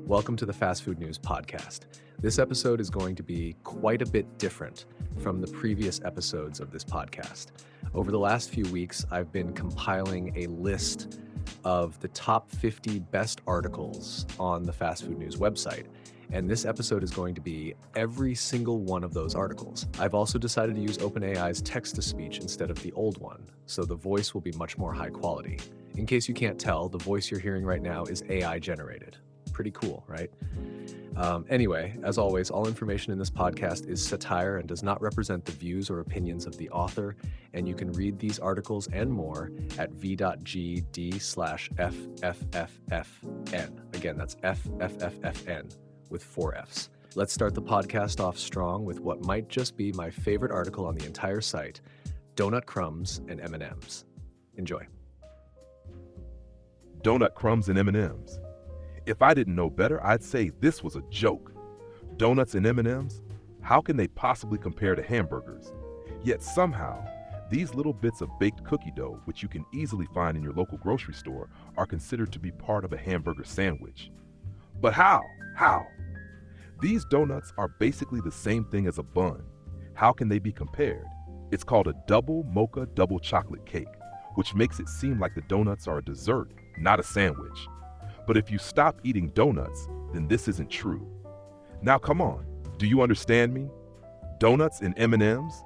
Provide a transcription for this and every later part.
Welcome to the Fast Food News Podcast. This episode is going to be quite a bit different from the previous episodes of this podcast. Over the last few weeks, I've been compiling a list of the top 50 best articles on the Fast Food News website. And this episode is going to be every single one of those articles. I've also decided to use OpenAI's text-to-speech instead of the old one, so the voice will be much more high quality. In case you can't tell, the voice you're hearing right now is AI generated. Pretty cool, right? Anyway, as always, all information in this podcast is satire and does not represent the views or opinions of the author, and you can read these articles and more at v.gd/FFFFN. Again, that's FFFFN with 4 Fs. Let's start the podcast off strong with what might just be my favorite article on the entire site, Donut Crumbs and M&Ms. Enjoy. Donut crumbs and M&Ms. If I didn't know better, I'd say this was a joke. Donuts and M&Ms? How can they possibly compare to hamburgers? Yet somehow, these little bits of baked cookie dough, which you can easily find in your local grocery store, are considered to be part of a hamburger sandwich. But how? How? These donuts are basically the same thing as a bun. How can they be compared? It's called a double mocha double chocolate cake, which makes it seem like the donuts are a dessert, not a sandwich. But if you stop eating donuts, then this isn't true. Now come on, do you understand me? Donuts and M&Ms?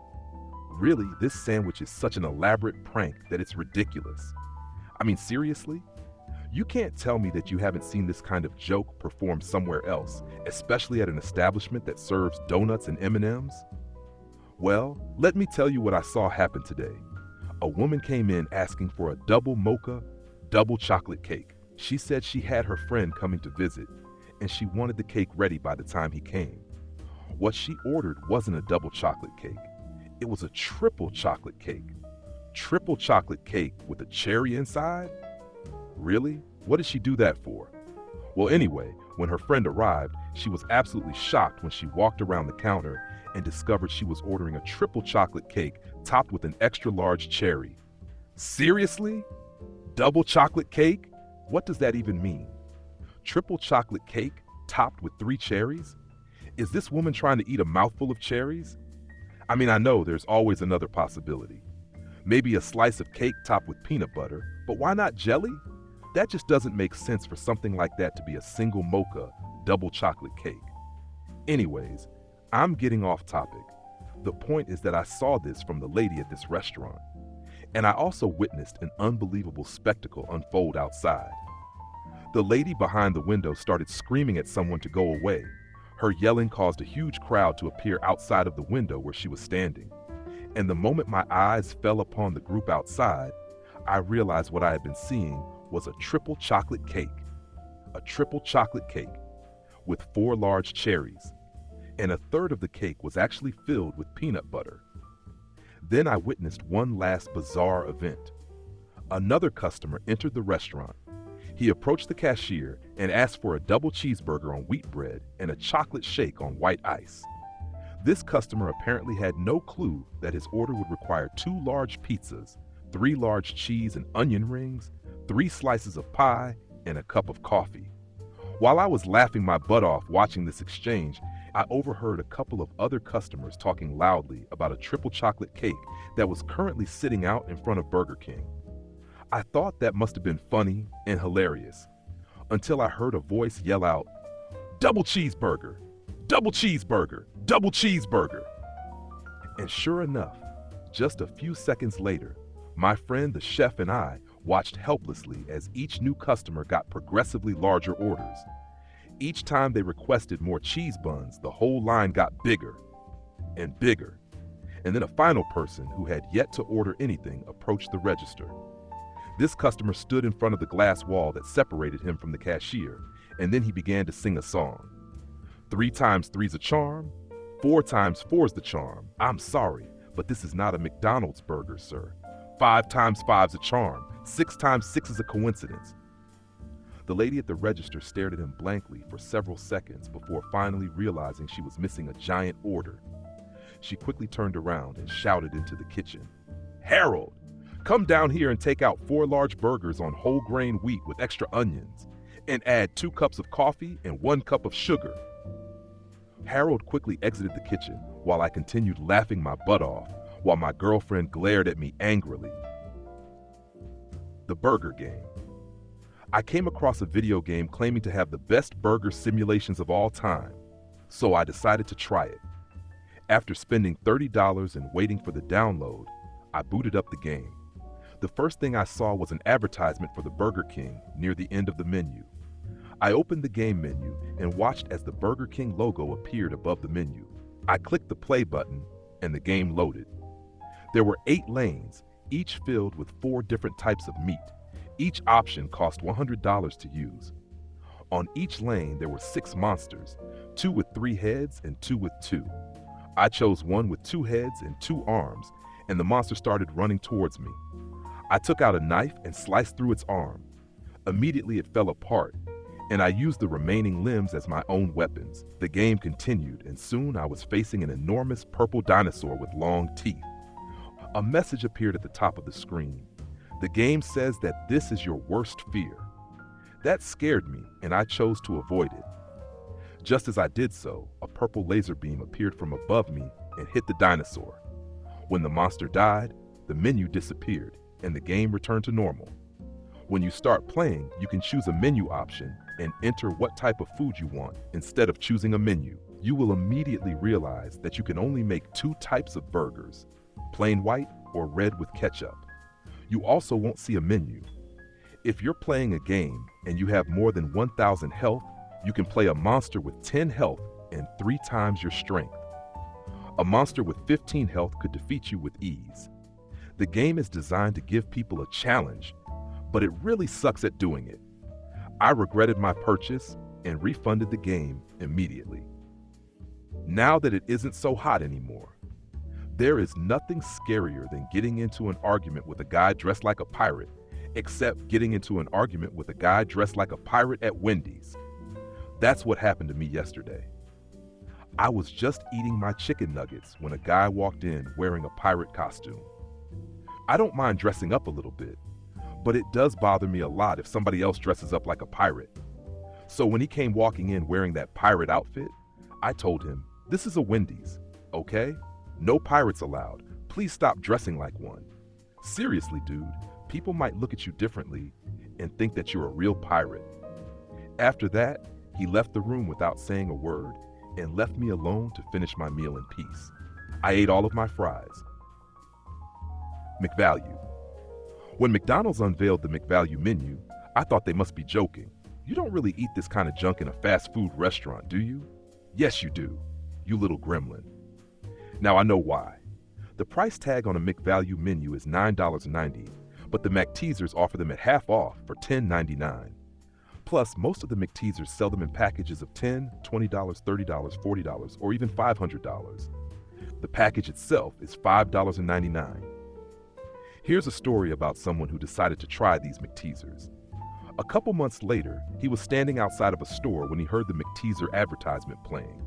Really, this sandwich is such an elaborate prank that it's ridiculous. I mean, seriously? You can't tell me that you haven't seen this kind of joke performed somewhere else, especially at an establishment that serves donuts and M&Ms? Well, let me tell you what I saw happen today. A woman came in asking for a double mocha, double chocolate cake. She said she had her friend coming to visit, and she wanted the cake ready by the time he came. What she ordered wasn't a double chocolate cake. It was a triple chocolate cake. Triple chocolate cake with a cherry inside? Really? What did she do that for? Well, anyway, when her friend arrived, she was absolutely shocked when she walked around the counter and discovered she was ordering a triple chocolate cake topped with an extra large cherry. Seriously? Double chocolate cake? What does that even mean? Triple chocolate cake topped with 3 cherries? Is this woman trying to eat a mouthful of cherries? I mean, I know there's always another possibility. Maybe a slice of cake topped with peanut butter, but why not jelly? That just doesn't make sense for something like that to be a single mocha double chocolate cake. Anyways, I'm getting off topic. The point is that I saw this from the lady at this restaurant. And I also witnessed an unbelievable spectacle unfold outside. The lady behind the window started screaming at someone to go away. Her yelling caused a huge crowd to appear outside of the window where she was standing. And the moment my eyes fell upon the group outside, I realized what I had been seeing was a triple chocolate cake. A triple chocolate cake with 4 large cherries. And a third of the cake was actually filled with peanut butter. Then I witnessed one last bizarre event. Another customer entered the restaurant. He approached the cashier and asked for a double cheeseburger on wheat bread and a chocolate shake on white ice. This customer apparently had no clue that his order would require 2 large pizzas, 3 large cheese and onion rings, 3 slices of pie, and a cup of coffee. While I was laughing my butt off watching this exchange, I overheard a couple of other customers talking loudly about a triple chocolate cake that was currently sitting out in front of Burger King. I thought that must have been funny and hilarious, until I heard a voice yell out, "Double cheeseburger! Double cheeseburger! Double cheeseburger!" And sure enough, just a few seconds later, my friend the chef and I watched helplessly as each new customer got progressively larger orders. Each time they requested more cheese buns, the whole line got bigger and bigger. And then a final person who had yet to order anything approached the register. This customer stood in front of the glass wall that separated him from the cashier, and then he began to sing a song. 3 times 3's a charm, 4 times 4's the charm. I'm sorry, but this is not a McDonald's burger, sir. 5 times 5's a charm. 6 times 6 is a coincidence. The lady at the register stared at him blankly for several seconds before finally realizing she was missing a giant order. She quickly turned around and shouted into the kitchen, "Harold, come down here and take out 4 large burgers on whole grain wheat with extra onions, And add 2 cups of coffee and 1 cup of sugar. Harold quickly exited the kitchen while I continued laughing my butt off while my girlfriend glared at me angrily. The burger game. I came across a video game claiming to have the best burger simulations of all time, so I decided to try it. After spending $30 and waiting for the download, I booted up the game. The first thing I saw was an advertisement for the Burger King near the end of the menu. I opened the game menu and watched as the Burger King logo appeared above the menu. I clicked the play button and the game loaded. There were 8 lanes, each filled with 4 different types of meat. Each option cost $100 to use. On each lane there were 6 monsters, 2 with 3 heads and 2 with 2. I chose one with 2 heads and 2 arms, and the monster started running towards me. I took out a knife and sliced through its arm. Immediately it fell apart, and I used the remaining limbs as my own weapons. The game continued, and soon I was facing an enormous purple dinosaur with long teeth. A message appeared at the top of the screen. The game says that this is your worst fear. That scared me, and I chose to avoid it. Just as I did so, a purple laser beam appeared from above me and hit the dinosaur. When the monster died, the menu disappeared, and the game returned to normal. When you start playing, you can choose a menu option and enter what type of food you want instead of choosing a menu. You will immediately realize that you can only make 2 types of burgers, plain white or red with ketchup. You also won't see a menu. If you're playing a game and you have more than 1,000 health, you can play a monster with 10 health and 3 times your strength. A monster with 15 health could defeat you with ease. The game is designed to give people a challenge, but it really sucks at doing it. I regretted my purchase and refunded the game immediately. Now that it isn't so hot anymore, there is nothing scarier than getting into an argument with a guy dressed like a pirate, except getting into an argument with a guy dressed like a pirate at Wendy's. That's what happened to me yesterday. I was just eating my chicken nuggets when a guy walked in wearing a pirate costume. I don't mind dressing up a little bit, but it does bother me a lot if somebody else dresses up like a pirate. So when he came walking in wearing that pirate outfit, I told him, "This is a Wendy's, okay? No pirates allowed. Please stop dressing like one." Seriously, dude, people might look at you differently and think that you're a real pirate. After that, he left the room without saying a word and left me alone to finish my meal in peace. I ate all of my fries. McValue. When McDonald's unveiled the McValue menu, I thought they must be joking. You don't really eat this kind of junk in a fast food restaurant, do you? Yes, you do, you little gremlin. Now I know why. The price tag on a McValue menu is $9.90, but the McTeasers offer them at half off for $10.99. Plus, most of the McTeasers sell them in packages of $10, $20, $30, $40, or even $500. The package itself is $5.99. Here's a story about someone who decided to try these McTeasers. A couple months later, he was standing outside of a store when he heard the McTeaser advertisement playing.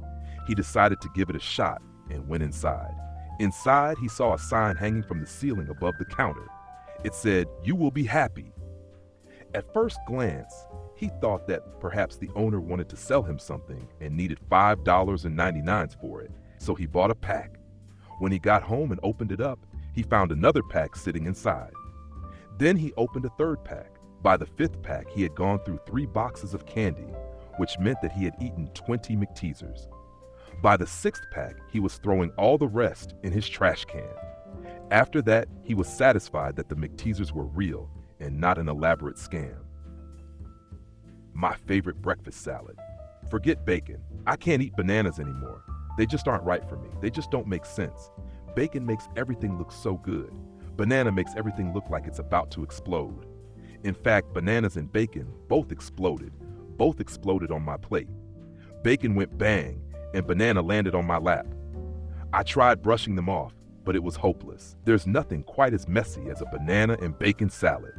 He decided to give it a shot and went inside. Inside, he saw a sign hanging from the ceiling above the counter. It said, "You will be happy." At first glance, he thought that perhaps the owner wanted to sell him something and needed $5.99 for it, so he bought a pack. When he got home and opened it up, he found another pack sitting inside. Then he opened a third pack. By the 5th pack, he had gone through 3 boxes of candy, which meant that he had eaten 20 McTeasers. By the 6th pack, he was throwing all the rest in his trash can. After that, he was satisfied that the McTeasers were real and not an elaborate scam. My favorite breakfast salad. Forget bacon. I can't eat bananas anymore. They just aren't right for me. They just don't make sense. Bacon makes everything look so good. Banana makes everything look like it's about to explode. In fact, bananas and bacon both exploded. Both exploded on my plate. Bacon went bang, and banana landed on my lap. I tried brushing them off, but it was hopeless. There's nothing quite as messy as a banana and bacon salad.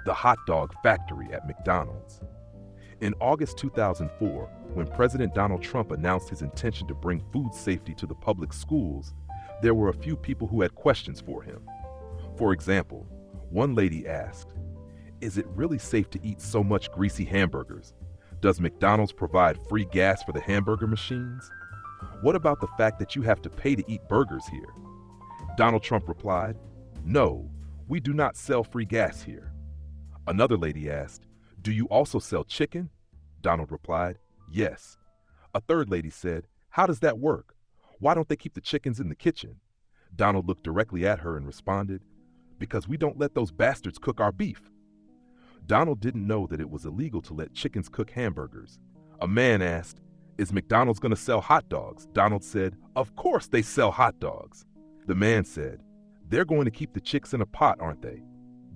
The hot dog factory at McDonald's. In August 2004, when President Donald Trump announced his intention to bring food safety to the public schools, there were a few people who had questions for him. For example, one lady asked, Is it really safe to eat so much greasy hamburgers? Does McDonald's provide free gas for the hamburger machines? What about the fact that you have to pay to eat burgers here? Donald Trump replied, "No, we do not sell free gas here." Another lady asked, "Do you also sell chicken?" Donald replied, "Yes." A third lady said, "How does that work? Why don't they keep the chickens in the kitchen?" Donald looked directly at her and responded, "Because we don't let those bastards cook our beef." Donald didn't know that it was illegal to let chickens cook hamburgers. A man asked, "Is McDonald's going to sell hot dogs?" Donald said, "Of course they sell hot dogs." The man said, "They're going to keep the chicks in a pot, aren't they?"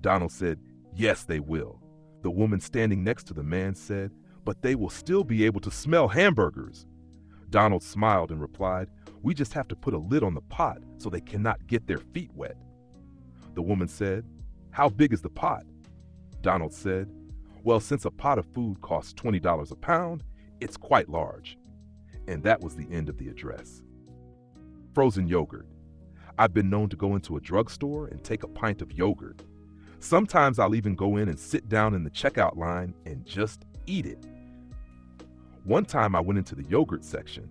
Donald said, "Yes, they will." The woman standing next to the man said, "But they will still be able to smell hamburgers." Donald smiled and replied, "We just have to put a lid on the pot so they cannot get their feet wet." The woman said, "How big is the pot?" Donald said, "Well, since a pot of food costs $20 a pound, it's quite large." And that was the end of the address. Frozen yogurt. I've been known to go into a drugstore and take a pint of yogurt. Sometimes I'll even go in and sit down in the checkout line and just eat it. One time I went into the yogurt section.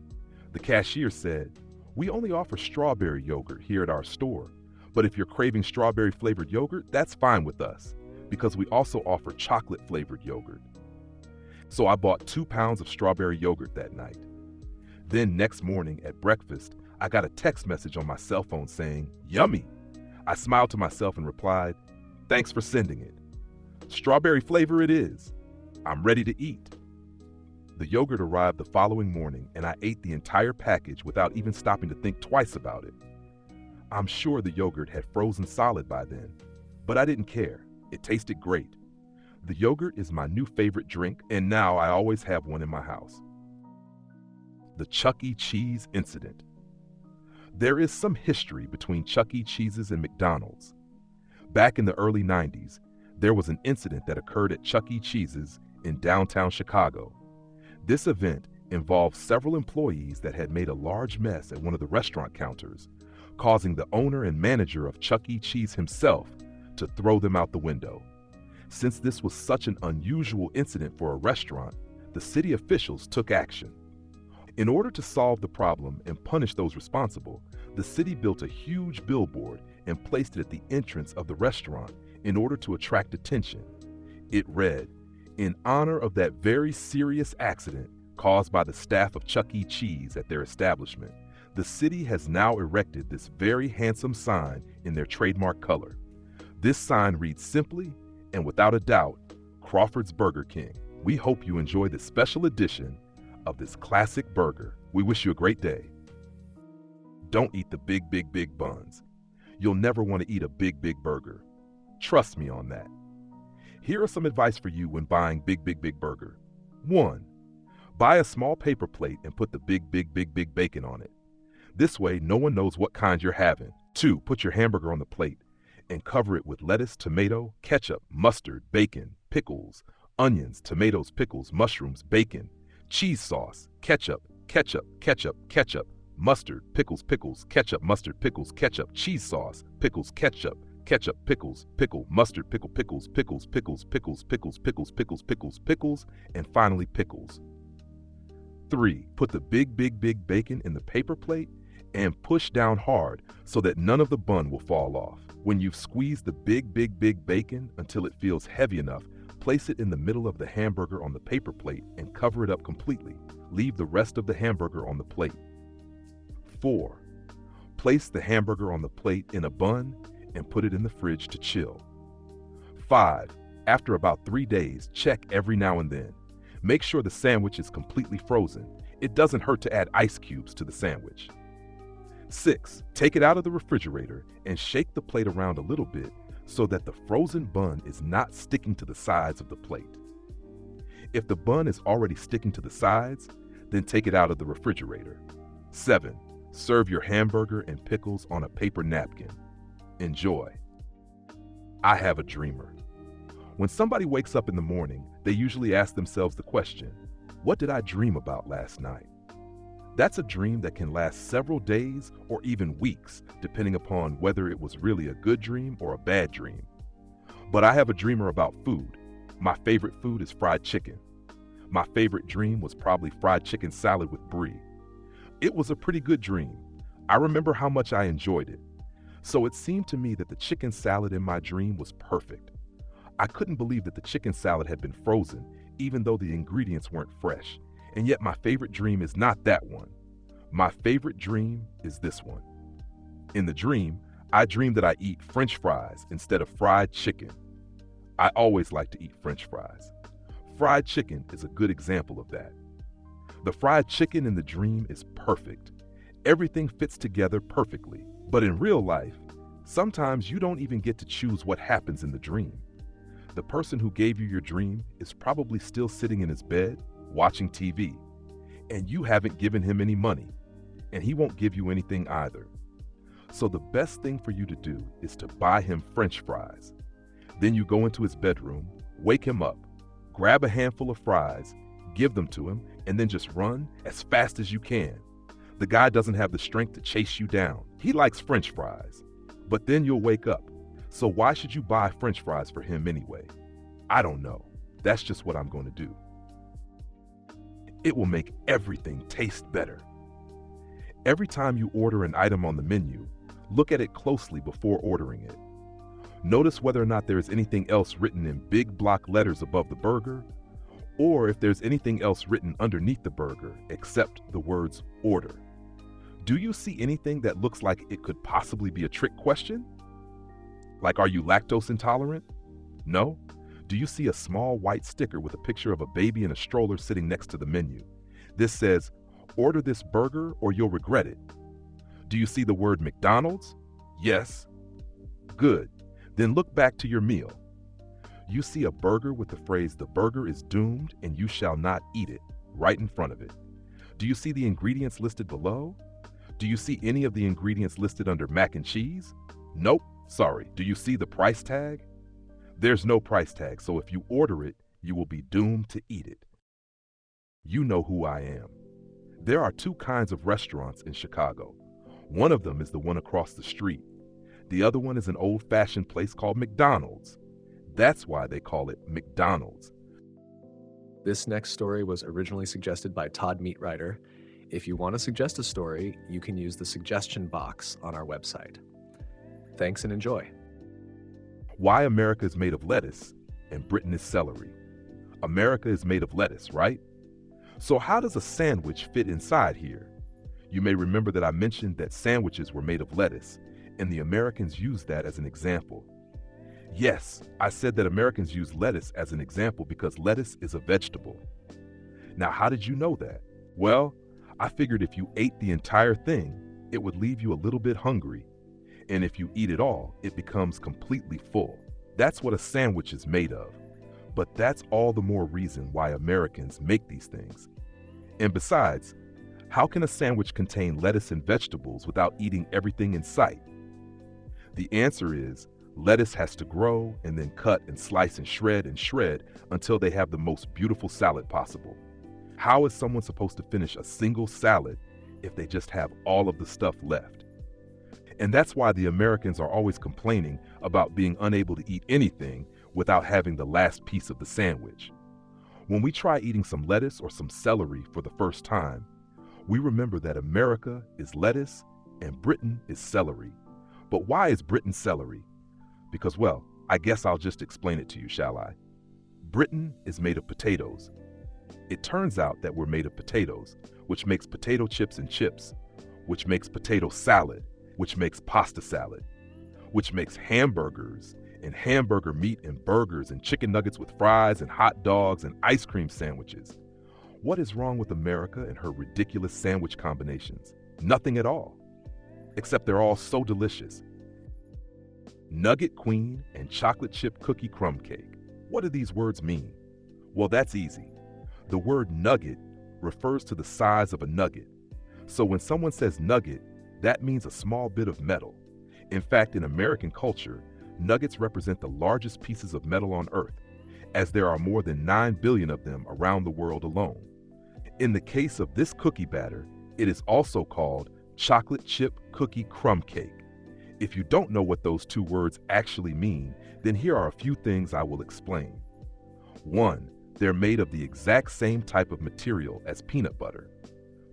The cashier said, "We only offer strawberry yogurt here at our store, but if you're craving strawberry flavored yogurt, that's fine with us, because we also offer chocolate flavored yogurt." So I bought 2 pounds of strawberry yogurt that night. Then next morning at breakfast, I got a text message on my cell phone saying, "Yummy." I smiled to myself and replied, "Thanks for sending it. Strawberry flavor it is. I'm ready to eat." The yogurt arrived the following morning and I ate the entire package without even stopping to think twice about it. I'm sure the yogurt had frozen solid by then, but I didn't care. It tasted great. The yogurt is my new favorite drink, and now I always have one in my house. The Chuck E. Cheese incident. There is some history between Chuck E. Cheese's and McDonald's. Back in the early 90s, there was an incident that occurred at Chuck E. Cheese's in downtown Chicago. This event involved several employees that had made a large mess at one of the restaurant counters, causing the owner and manager of Chuck E. Cheese himself to throw them out the window. Since this was such an unusual incident for a restaurant, the city officials took action. In order to solve the problem and punish those responsible, the city built a huge billboard and placed it at the entrance of the restaurant in order to attract attention. It read, "In honor of that very serious accident caused by the staff of Chuck E. Cheese at their establishment, the city has now erected this very handsome sign in their trademark color. This sign reads simply and without a doubt, Crawford's Burger King. We hope you enjoy this special edition of this classic burger. We wish you a great day." Don't eat the big buns. You'll never want to eat a big burger. Trust me on that. Here are some advice for you when buying big burger. 1. Buy a small paper plate and put the big bacon on it. This way, no one knows what kind you're having. 2. Put your hamburger on the plate and cover it with lettuce, tomato, ketchup, mustard, bacon, pickles, onions, tomatoes, pickles, mushrooms, bacon, cheese sauce, ketchup, mustard, pickles, ketchup, mustard, pickles, ketchup, cheese sauce, pickles, ketchup, pickles, mustard, pickles, and finally pickles. 3. Put the big bacon in the paper plate and push down hard so that none of the bun will fall off. When you've squeezed the big bacon until it feels heavy enough, place it in the middle of the hamburger on the paper plate and cover it up completely. Leave the rest of the hamburger on the plate. 4. Place the hamburger on the plate in a bun and put it in the fridge to chill. 5. After about 3 days, check every now and then. Make sure the sandwich is completely frozen. It doesn't hurt to add ice cubes to the sandwich. 6. Take it out of the refrigerator and shake the plate around a little bit so that the frozen bun is not sticking to the sides of the plate. If the bun is already sticking to the sides, then take it out of the refrigerator. 7. Serve your hamburger and pickles on a paper napkin. Enjoy. I have a dreamer. When somebody wakes up in the morning, they usually ask themselves the question, "What did I dream about last night?" That's a dream that can last several days or even weeks, depending upon whether it was really a good dream or a bad dream. But I have a dreamer about food. My favorite food is fried chicken. My favorite dream was probably fried chicken salad with brie. It was a pretty good dream. I remember how much I enjoyed it. So it seemed to me that the chicken salad in my dream was perfect. I couldn't believe that the chicken salad had been frozen, even though the ingredients weren't fresh. And yet my favorite dream is not that one. My favorite dream is this one. In the dream, I dream that I eat French fries instead of fried chicken. I always like to eat French fries. Fried chicken is a good example of that. The fried chicken in the dream is perfect. Everything fits together perfectly. But in real life, sometimes you don't even get to choose what happens in the dream. The person who gave you your dream is probably still sitting in his bed, watching TV, and you haven't given him any money, and he won't give you anything either. So the best thing for you to do is to buy him French fries. Then you go into his bedroom, wake him up, grab a handful of fries, give them to him, and then just run as fast as you can. The guy doesn't have the strength to chase you down. He likes French fries. But then you'll wake up. So why should you buy French fries for him anyway? I don't know. That's just what I'm going to do. It will make everything taste better. Every time you order an item on the menu, look at it closely before ordering it. Notice whether or not there is anything else written in big block letters above the burger, or if there's anything else written underneath the burger except the words order. Do you see anything that looks like it could possibly be a trick question? Like, are you lactose intolerant? No? Do you see a small white sticker with a picture of a baby in a stroller sitting next to the menu? This says, order this burger or you'll regret it. Do you see the word McDonald's? Yes. Good. Then look back to your meal. You see a burger with the phrase, the burger is doomed and you shall not eat it, right in front of it. Do you see the ingredients listed below? Do you see any of the ingredients listed under mac and cheese? Nope, sorry. Do you see the price tag? There's no price tag, so if you order it, you will be doomed to eat it. You know who I am. There are two kinds of restaurants in Chicago. One of them is the one across the street. The other one is an old-fashioned place called McDonald's. That's why they call it McDonald's. This next story was originally suggested by Todd Meatwriter. If you want to suggest a story, you can use the suggestion box on our website. Thanks and enjoy. Why America is made of lettuce and Britain is celery. America is made of lettuce, right? So how does a sandwich fit inside here? You may remember that I mentioned that sandwiches were made of lettuce, and the Americans used that as an example. Yes, I said that Americans use lettuce as an example because lettuce is a vegetable. Now, how did you know that? Well, I figured if you ate the entire thing, it would leave you a little bit hungry. And if you eat it all, it becomes completely full. That's what a sandwich is made of. But that's all the more reason why Americans make these things. And besides, how can a sandwich contain lettuce and vegetables without eating everything in sight? The answer is lettuce has to grow and then cut and slice and shred until they have the most beautiful salad possible. How is someone supposed to finish a single salad if they just have all of the stuff left? And that's why the Americans are always complaining about being unable to eat anything without having the last piece of the sandwich. When we try eating some lettuce or some celery for the first time, we remember that America is lettuce and Britain is celery. But why is Britain celery? Because, well, I guess I'll just explain it to you, shall I? Britain is made of potatoes. It turns out that we're made of potatoes, which makes potato chips and chips, which makes potato salad, which makes pasta salad, which makes hamburgers and hamburger meat and burgers and chicken nuggets with fries and hot dogs and ice cream sandwiches. What is wrong with America and her ridiculous sandwich combinations? Nothing at all. Except they're all so delicious. Nugget Queen and chocolate chip cookie crumb cake. What do these words mean? Well, that's easy. The word nugget refers to the size of a nugget. So when someone says nugget, that means a small bit of metal. In fact, in American culture, nuggets represent the largest pieces of metal on Earth, as there are more than 9 billion of them around the world alone. In the case of this cookie batter, it is also called chocolate chip cookie crumb cake. If you don't know what those two words actually mean, then here are a few things I will explain. 1. They're made of the exact same type of material as peanut butter.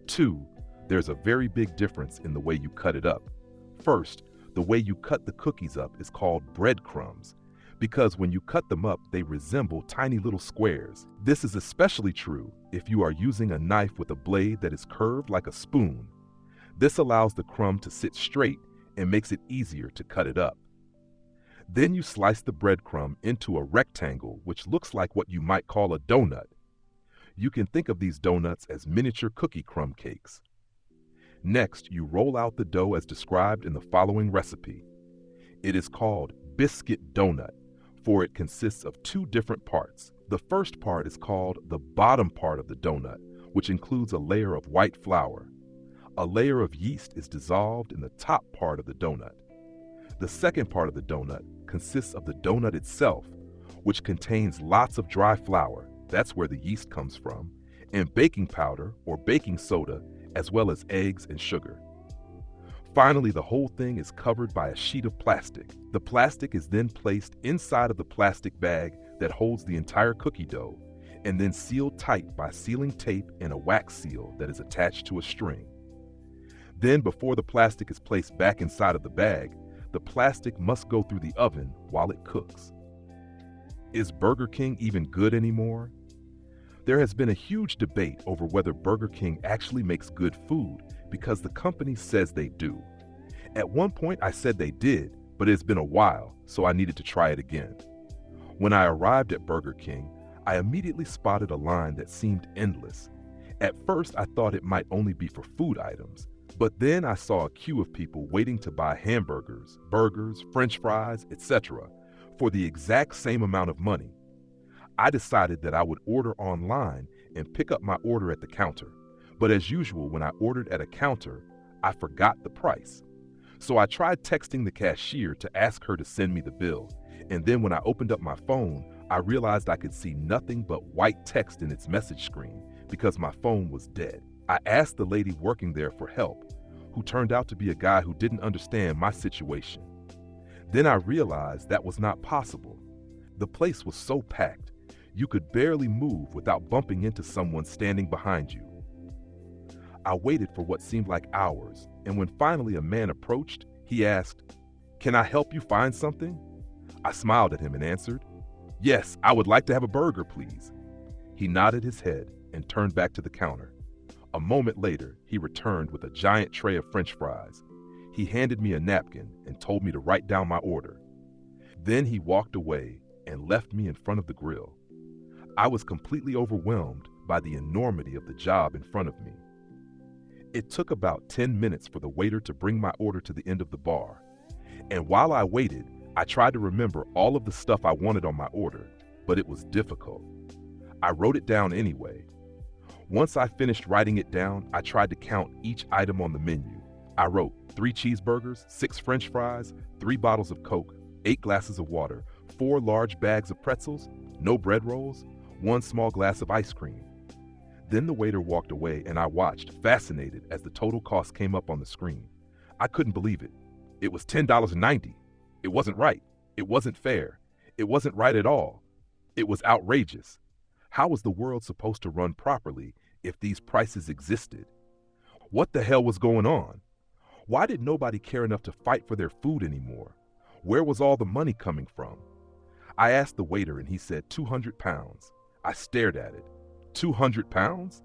2. There's a very big difference in the way you cut it up. First, the way you cut the cookies up is called breadcrumbs, because when you cut them up, they resemble tiny little squares. This is especially true if you are using a knife with a blade that is curved like a spoon. This allows the crumb to sit straight and makes it easier to cut it up. Then you slice the breadcrumb into a rectangle, which looks like what you might call a donut. You can think of these donuts as miniature cookie crumb cakes. Next, you roll out the dough as described in the following recipe. It is called biscuit donut, for it consists of two different parts. The first part is called the bottom part of the donut, which includes a layer of white flour. A layer of yeast is dissolved in the top part of the donut. The second part of the donut consists of the donut itself, which contains lots of dry flour, that's where the yeast comes from, and baking powder or baking soda, as well as eggs and sugar. Finally, the whole thing is covered by a sheet of plastic. The plastic is then placed inside of the plastic bag that holds the entire cookie dough, and then sealed tight by sealing tape and a wax seal that is attached to a string. Then, before the plastic is placed back inside of the bag, the plastic must go through the oven while it cooks. Is Burger King even good anymore? There has been a huge debate over whether Burger King actually makes good food because the company says they do. At one point I said they did, but it's been a while, so I needed to try it again. When I arrived at Burger King, I immediately spotted a line that seemed endless. At first I thought it might only be for food items, but then I saw a queue of people waiting to buy hamburgers, burgers, French fries, etc. for the exact same amount of money. I decided that I would order online and pick up my order at the counter. But as usual, when I ordered at a counter, I forgot the price. So I tried texting the cashier to ask her to send me the bill. And then when I opened up my phone, I realized I could see nothing but white text in its message screen because my phone was dead. I asked the lady working there for help, who turned out to be a guy who didn't understand my situation. Then I realized that was not possible. The place was so packed, you could barely move without bumping into someone standing behind you. I waited for what seemed like hours, and when finally a man approached, he asked, "Can I help you find something?" I smiled at him and answered, "Yes, I would like to have a burger, please." He nodded his head and turned back to the counter. A moment later, he returned with a giant tray of French fries. He handed me a napkin and told me to write down my order. Then he walked away and left me in front of the grill. I was completely overwhelmed by the enormity of the job in front of me. It took about 10 minutes for the waiter to bring my order to the end of the bar. And while I waited, I tried to remember all of the stuff I wanted on my order, but it was difficult. I wrote it down anyway. Once I finished writing it down, I tried to count each item on the menu. I wrote 3 cheeseburgers, 6 French fries, 3 bottles of Coke, 8 glasses of water, 4 large bags of pretzels, no bread rolls, 1 small glass of ice cream. Then the waiter walked away and I watched, fascinated, as the total cost came up on the screen. I couldn't believe it. It was $10.90. It wasn't right. It wasn't fair. It wasn't right at all. It was outrageous. How was the world supposed to run properly if these prices existed? What the hell was going on? Why did nobody care enough to fight for their food anymore? Where was all the money coming from? I asked the waiter and he said 200 pounds. I stared at it. 200 pounds?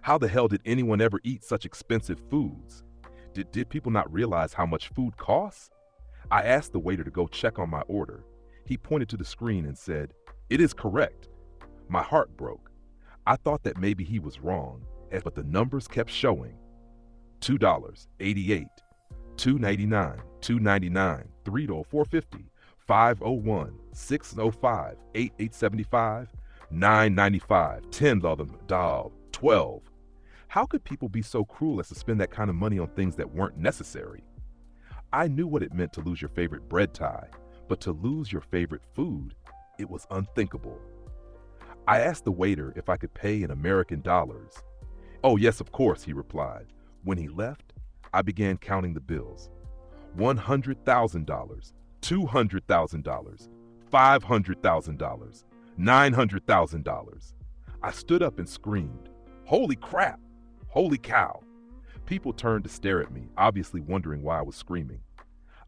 How the hell did anyone ever eat such expensive foods? Did people not realize how much food costs? I asked the waiter to go check on my order. He pointed to the screen and said, "It is correct." My heart broke. I thought that maybe he was wrong, but the numbers kept showing. $2.88, $2.99, $2.99, $3, $4.50, $5.01, $6.05, $8.75, $9.95, $10, $12. How could people be so cruel as to spend that kind of money on things that weren't necessary? I knew what it meant to lose your favorite bread tie, but to lose your favorite food, it was unthinkable. I asked the waiter if I could pay in American dollars. "Oh, yes, of course," he replied. When he left, I began counting the bills. $100,000, $200,000, $500,000, $900,000. I stood up and screamed, "Holy crap! Holy cow!" People turned to stare at me, obviously wondering why I was screaming.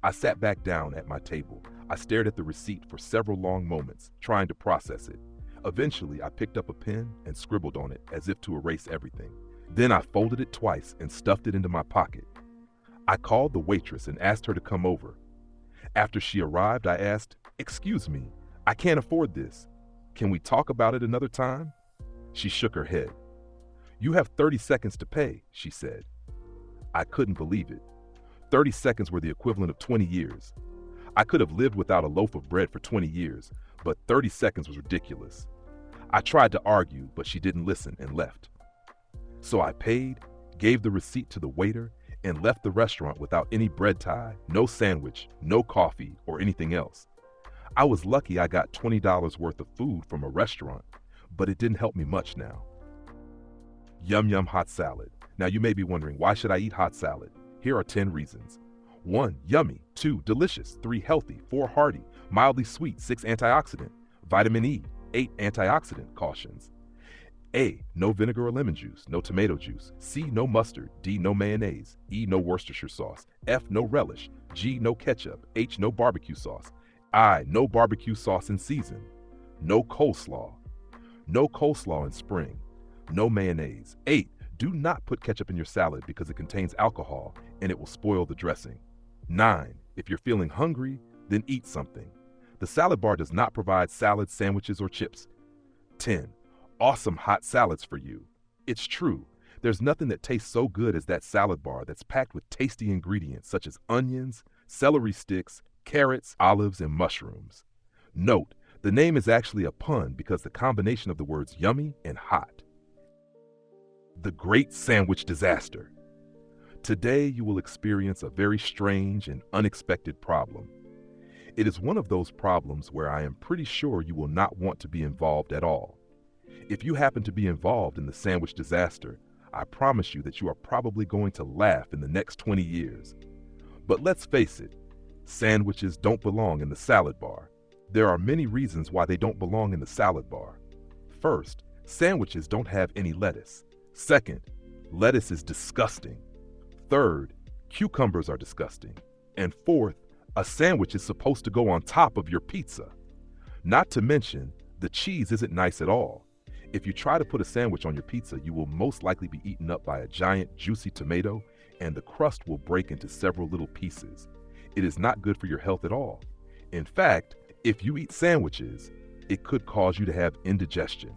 I sat back down at my table. I stared at the receipt for several long moments, trying to process it. Eventually, I picked up a pen and scribbled on it as if to erase everything. Then I folded it twice and stuffed it into my pocket. I called the waitress and asked her to come over. After she arrived, I asked, "Excuse me, I can't afford this. Can we talk about it another time?" She shook her head. "You have 30 seconds to pay," she said. I couldn't believe it. 30 seconds were the equivalent of 20 years. I could have lived without a loaf of bread for 20 years, but 30 seconds was ridiculous. I tried to argue, but she didn't listen and left. So I paid, gave the receipt to the waiter, and left the restaurant without any bread tie, no sandwich, no coffee, or anything else. I was lucky I got $20 worth of food from a restaurant, but it didn't help me much now. Yum Yum hot salad. Now you may be wondering, why should I eat hot salad? Here are 10 reasons. 1. Yummy. 2. Delicious. 3. Healthy. 4. Hearty. Mildly sweet. 6. Antioxidant. Vitamin E. 8. Antioxidant cautions. A. No vinegar or lemon juice. No tomato juice. C. No mustard. D. No mayonnaise. E. No Worcestershire sauce. F. No relish. G. No ketchup. H. No barbecue sauce. I. No barbecue sauce in season. No coleslaw. No coleslaw in spring. No mayonnaise. 8. Do not put ketchup in your salad because it contains alcohol and it will spoil the dressing. 9. If you're feeling hungry, then eat something. The salad bar does not provide salads, sandwiches, or chips. 10. Awesome hot salads for you. It's true. There's nothing that tastes so good as that salad bar that's packed with tasty ingredients such as onions, celery sticks, carrots, olives, and mushrooms. Note, the name is actually a pun because the combination of the words yummy and hot. The Great Sandwich Disaster. Today you will experience a very strange and unexpected problem. It is one of those problems where I am pretty sure you will not want to be involved at all. If you happen to be involved in the sandwich disaster, I promise you that you are probably going to laugh in the next 20 years. But let's face it, sandwiches don't belong in the salad bar. There are many reasons why they don't belong in the salad bar. First, sandwiches don't have any lettuce. Second, lettuce is disgusting. Third, cucumbers are disgusting. And fourth, a sandwich is supposed to go on top of your pizza. Not to mention, the cheese isn't nice at all. If you try to put a sandwich on your pizza, you will most likely be eaten up by a giant, juicy tomato, and the crust will break into several little pieces. It is not good for your health at all. In fact, if you eat sandwiches, it could cause you to have indigestion.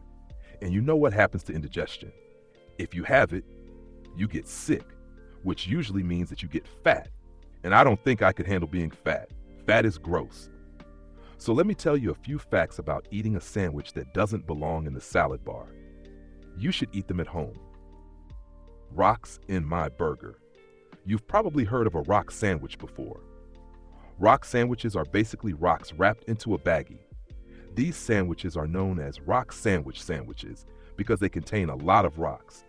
And you know what happens to indigestion? If you have it, you get sick, which usually means that you get fat. And I don't think I could handle being fat. Fat is gross. So let me tell you a few facts about eating a sandwich that doesn't belong in the salad bar. You should eat them at home. Rocks in my burger. You've probably heard of a rock sandwich before. Rock sandwiches are basically rocks wrapped into a baggie. These sandwiches are known as rock sandwiches because they contain a lot of rocks.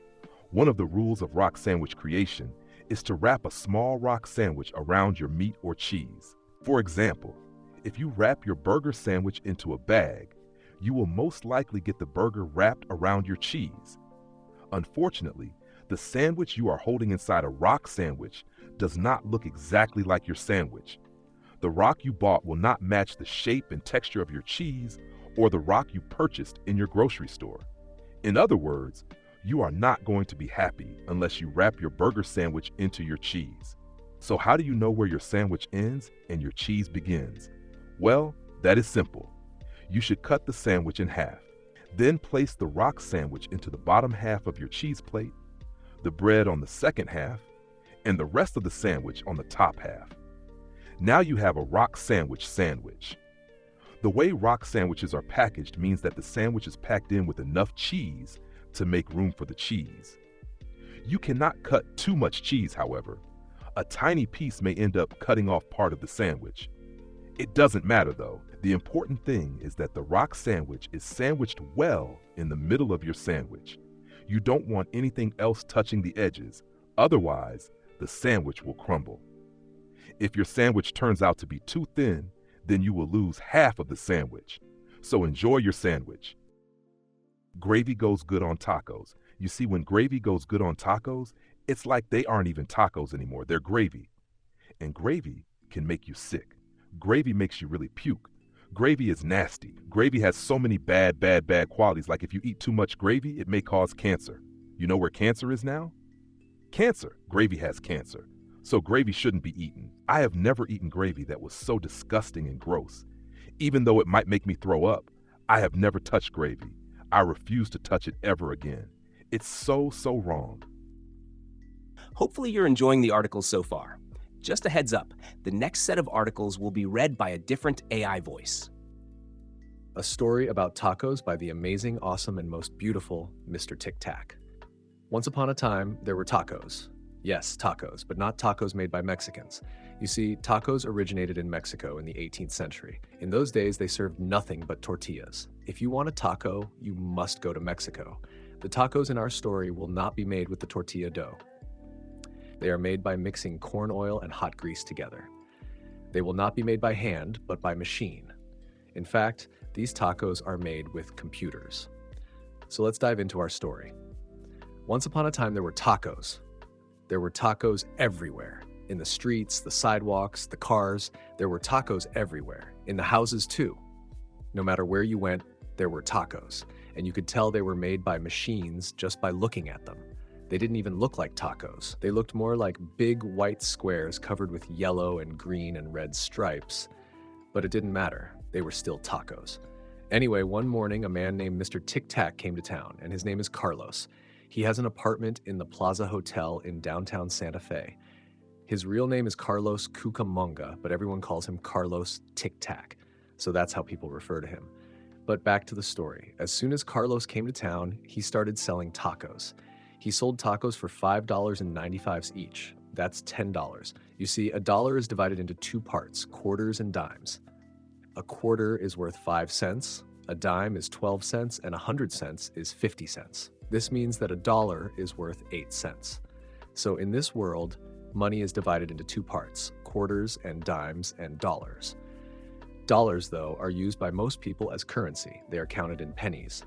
One of the rules of rock sandwich creation is to wrap a small rock sandwich around your meat or cheese. For example, if you wrap your burger sandwich into a bag, you will most likely get the burger wrapped around your cheese. Unfortunately, the sandwich you are holding inside a rock sandwich does not look exactly like your sandwich. The rock you bought will not match the shape and texture of your cheese or the rock you purchased in your grocery store. In other words, you are not going to be happy unless you wrap your burger sandwich into your cheese. So how do you know where your sandwich ends and your cheese begins? Well, that is simple. You should cut the sandwich in half. Then place the rock sandwich into the bottom half of your cheese plate, the bread on the second half, and the rest of the sandwich on the top half. Now you have a rock sandwich sandwich. The way rock sandwiches are packaged means that the sandwich is packed in with enough cheese to make room for the cheese. You cannot cut too much cheese, however. A tiny piece may end up cutting off part of the sandwich. It doesn't matter though. The important thing is that the rock sandwich is sandwiched well in the middle of your sandwich. You don't want anything else touching the edges, otherwise the sandwich will crumble. If your sandwich turns out to be too thin, then you will lose half of the sandwich. So enjoy your sandwich. Gravy goes good on tacos. You see, when gravy goes good on tacos, it's like they aren't even tacos anymore. They're gravy. And gravy can make you sick. Gravy makes you really puke. Gravy is nasty. Gravy has so many bad qualities. Like if you eat too much gravy, it may cause cancer. You know where cancer is now? Cancer. Gravy has cancer. So gravy shouldn't be eaten. I have never eaten gravy that was so disgusting and gross. Even though it might make me throw up, I have never touched gravy. I refuse to touch it ever again. It's so wrong. Hopefully you're enjoying the articles so far. Just a heads up, the next set of articles will be read by a different AI voice. A story about tacos by the amazing, awesome, and most beautiful Mr. Tic Tac. Once upon a time, there were tacos. Yes, tacos, but not tacos made by Mexicans. You see, tacos originated in Mexico in the 18th century. In those days, they served nothing but tortillas. If you want a taco, you must go to Mexico. The tacos in our story will not be made with the tortilla dough. They are made by mixing corn oil and hot grease together. They will not be made by hand, but by machine. In fact, these tacos are made with computers. So let's dive into our story. Once upon a time, there were tacos. There were tacos everywhere. In the streets, the sidewalks, the cars, there were tacos everywhere. In the houses too. No matter where you went, there were tacos. And you could tell they were made by machines just by looking at them. They didn't even look like tacos. They looked more like big white squares covered with yellow and green and red stripes. But it didn't matter. They were still tacos. Anyway, one morning, a man named Mr. Tic Tac came to town, and his name is Carlos. He has an apartment in the Plaza Hotel in downtown Santa Fe. His real name is Carlos Cucamonga, but everyone calls him Carlos Tic Tac. So that's how people refer to him. But back to the story. As soon as Carlos came to town, he started selling tacos. He sold tacos for $5.95 each. That's $10. You see, a dollar is divided into two parts, quarters and dimes. A quarter is worth 5 cents, a dime is 12 cents, and 100 cents is 50 cents. This means that a dollar is worth 8 cents. So in this world, money is divided into two parts, quarters and dimes and dollars. Dollars, though, are used by most people as currency. They are counted in pennies.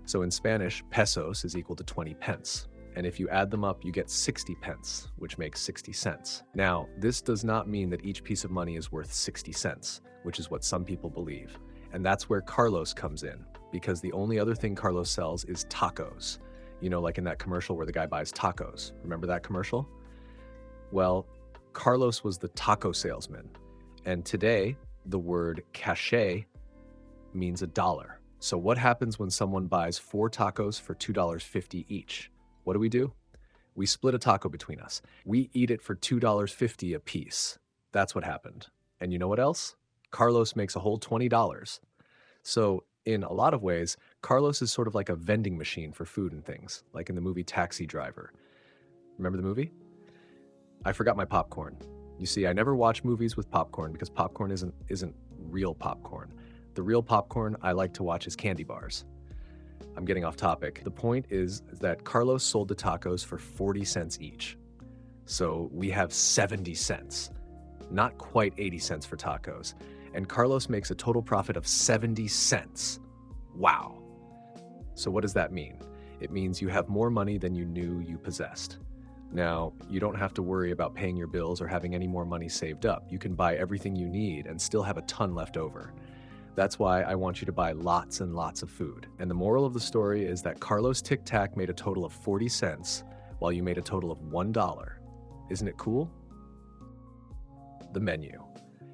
So in Spanish, pesos is equal to 20 pence. And if you add them up, you get 60 pence, which makes 60 cents. Now, this does not mean that each piece of money is worth 60 cents, which is what some people believe. And that's where Carlos comes in, because the only other thing Carlos sells is tacos. You know, like in that commercial where the guy buys tacos. Remember that commercial? Well, Carlos was the taco salesman. And today, the word cachet means $1. So what happens when someone buys 4 tacos for $2.50 each? What do? We split a taco between us. We eat it for $2.50 a piece. That's what happened. And you know what else? Carlos makes a whole $20. So in a lot of ways, Carlos is sort of like a vending machine for food and things, like in the movie Taxi Driver. Remember the movie? I forgot my popcorn. You see, I never watch movies with popcorn because popcorn isn't real popcorn. The real popcorn I like to watch is candy bars. I'm getting off topic. The point is that Carlos sold the tacos for 40 cents each. So we have 70 cents. Not quite 80 cents for tacos. And Carlos makes a total profit of 70 cents. Wow. So what does that mean? It means you have more money than you knew you possessed. Now, you don't have to worry about paying your bills or having any more money saved up. You can buy everything you need and still have a ton left over. That's why I want you to buy lots and lots of food. And the moral of the story is that Carlos Tic Tac made a total of 40 cents, while you made a total of $1. Isn't it cool? The menu.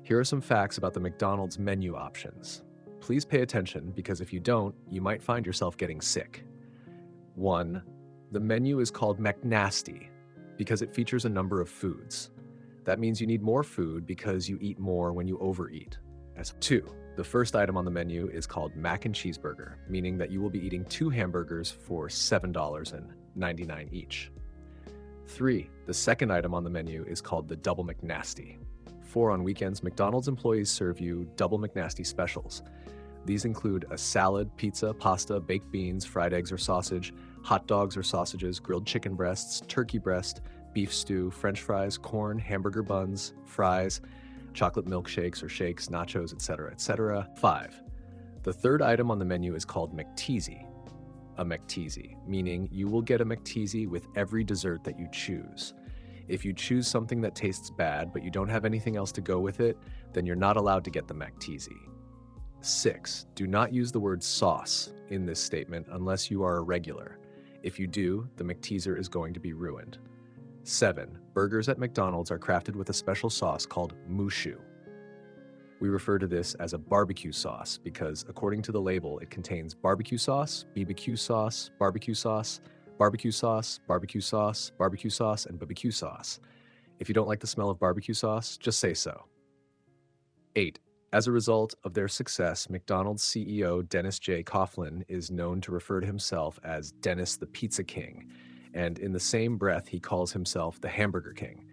Here are some facts about the McDonald's menu options. Please pay attention, because if you don't, you might find yourself getting sick. 1. The menu is called McNasty because it features a number of foods. That means you need more food because you eat more when you overeat. As 2. The first item on the menu is called Mac and Cheeseburger, meaning that you will be eating 2 hamburgers for $7.99 each. 3. The second item on the menu is called the Double McNasty. 4. On weekends, McDonald's employees serve you Double McNasty specials. These include a salad, pizza, pasta, baked beans, fried eggs or sausage, hot dogs or sausages, grilled chicken breasts, turkey breast, beef stew, French fries, corn, hamburger buns, fries, chocolate milkshakes or shakes, nachos, etc., etc. 5. The third item on the menu is called McTeasy. A McTeasy, meaning you will get a McTeasy with every dessert that you choose. If you choose something that tastes bad, but you don't have anything else to go with it, then you're not allowed to get the McTeasy. 6. Do not use the word sauce in this statement unless you are a regular. If you do, the McTeaser is going to be ruined. 7. Burgers at McDonald's are crafted with a special sauce called mushu. We refer to this as a barbecue sauce because, according to the label, it contains barbecue sauce, BBQ sauce, barbecue sauce, barbecue sauce, barbecue sauce, barbecue sauce, and BBQ sauce. If you don't like the smell of barbecue sauce, just say so. 8. As a result of their success, McDonald's CEO Dennis J. Coughlin is known to refer to himself as Dennis the Pizza King, and in the same breath he calls himself the Hamburger King.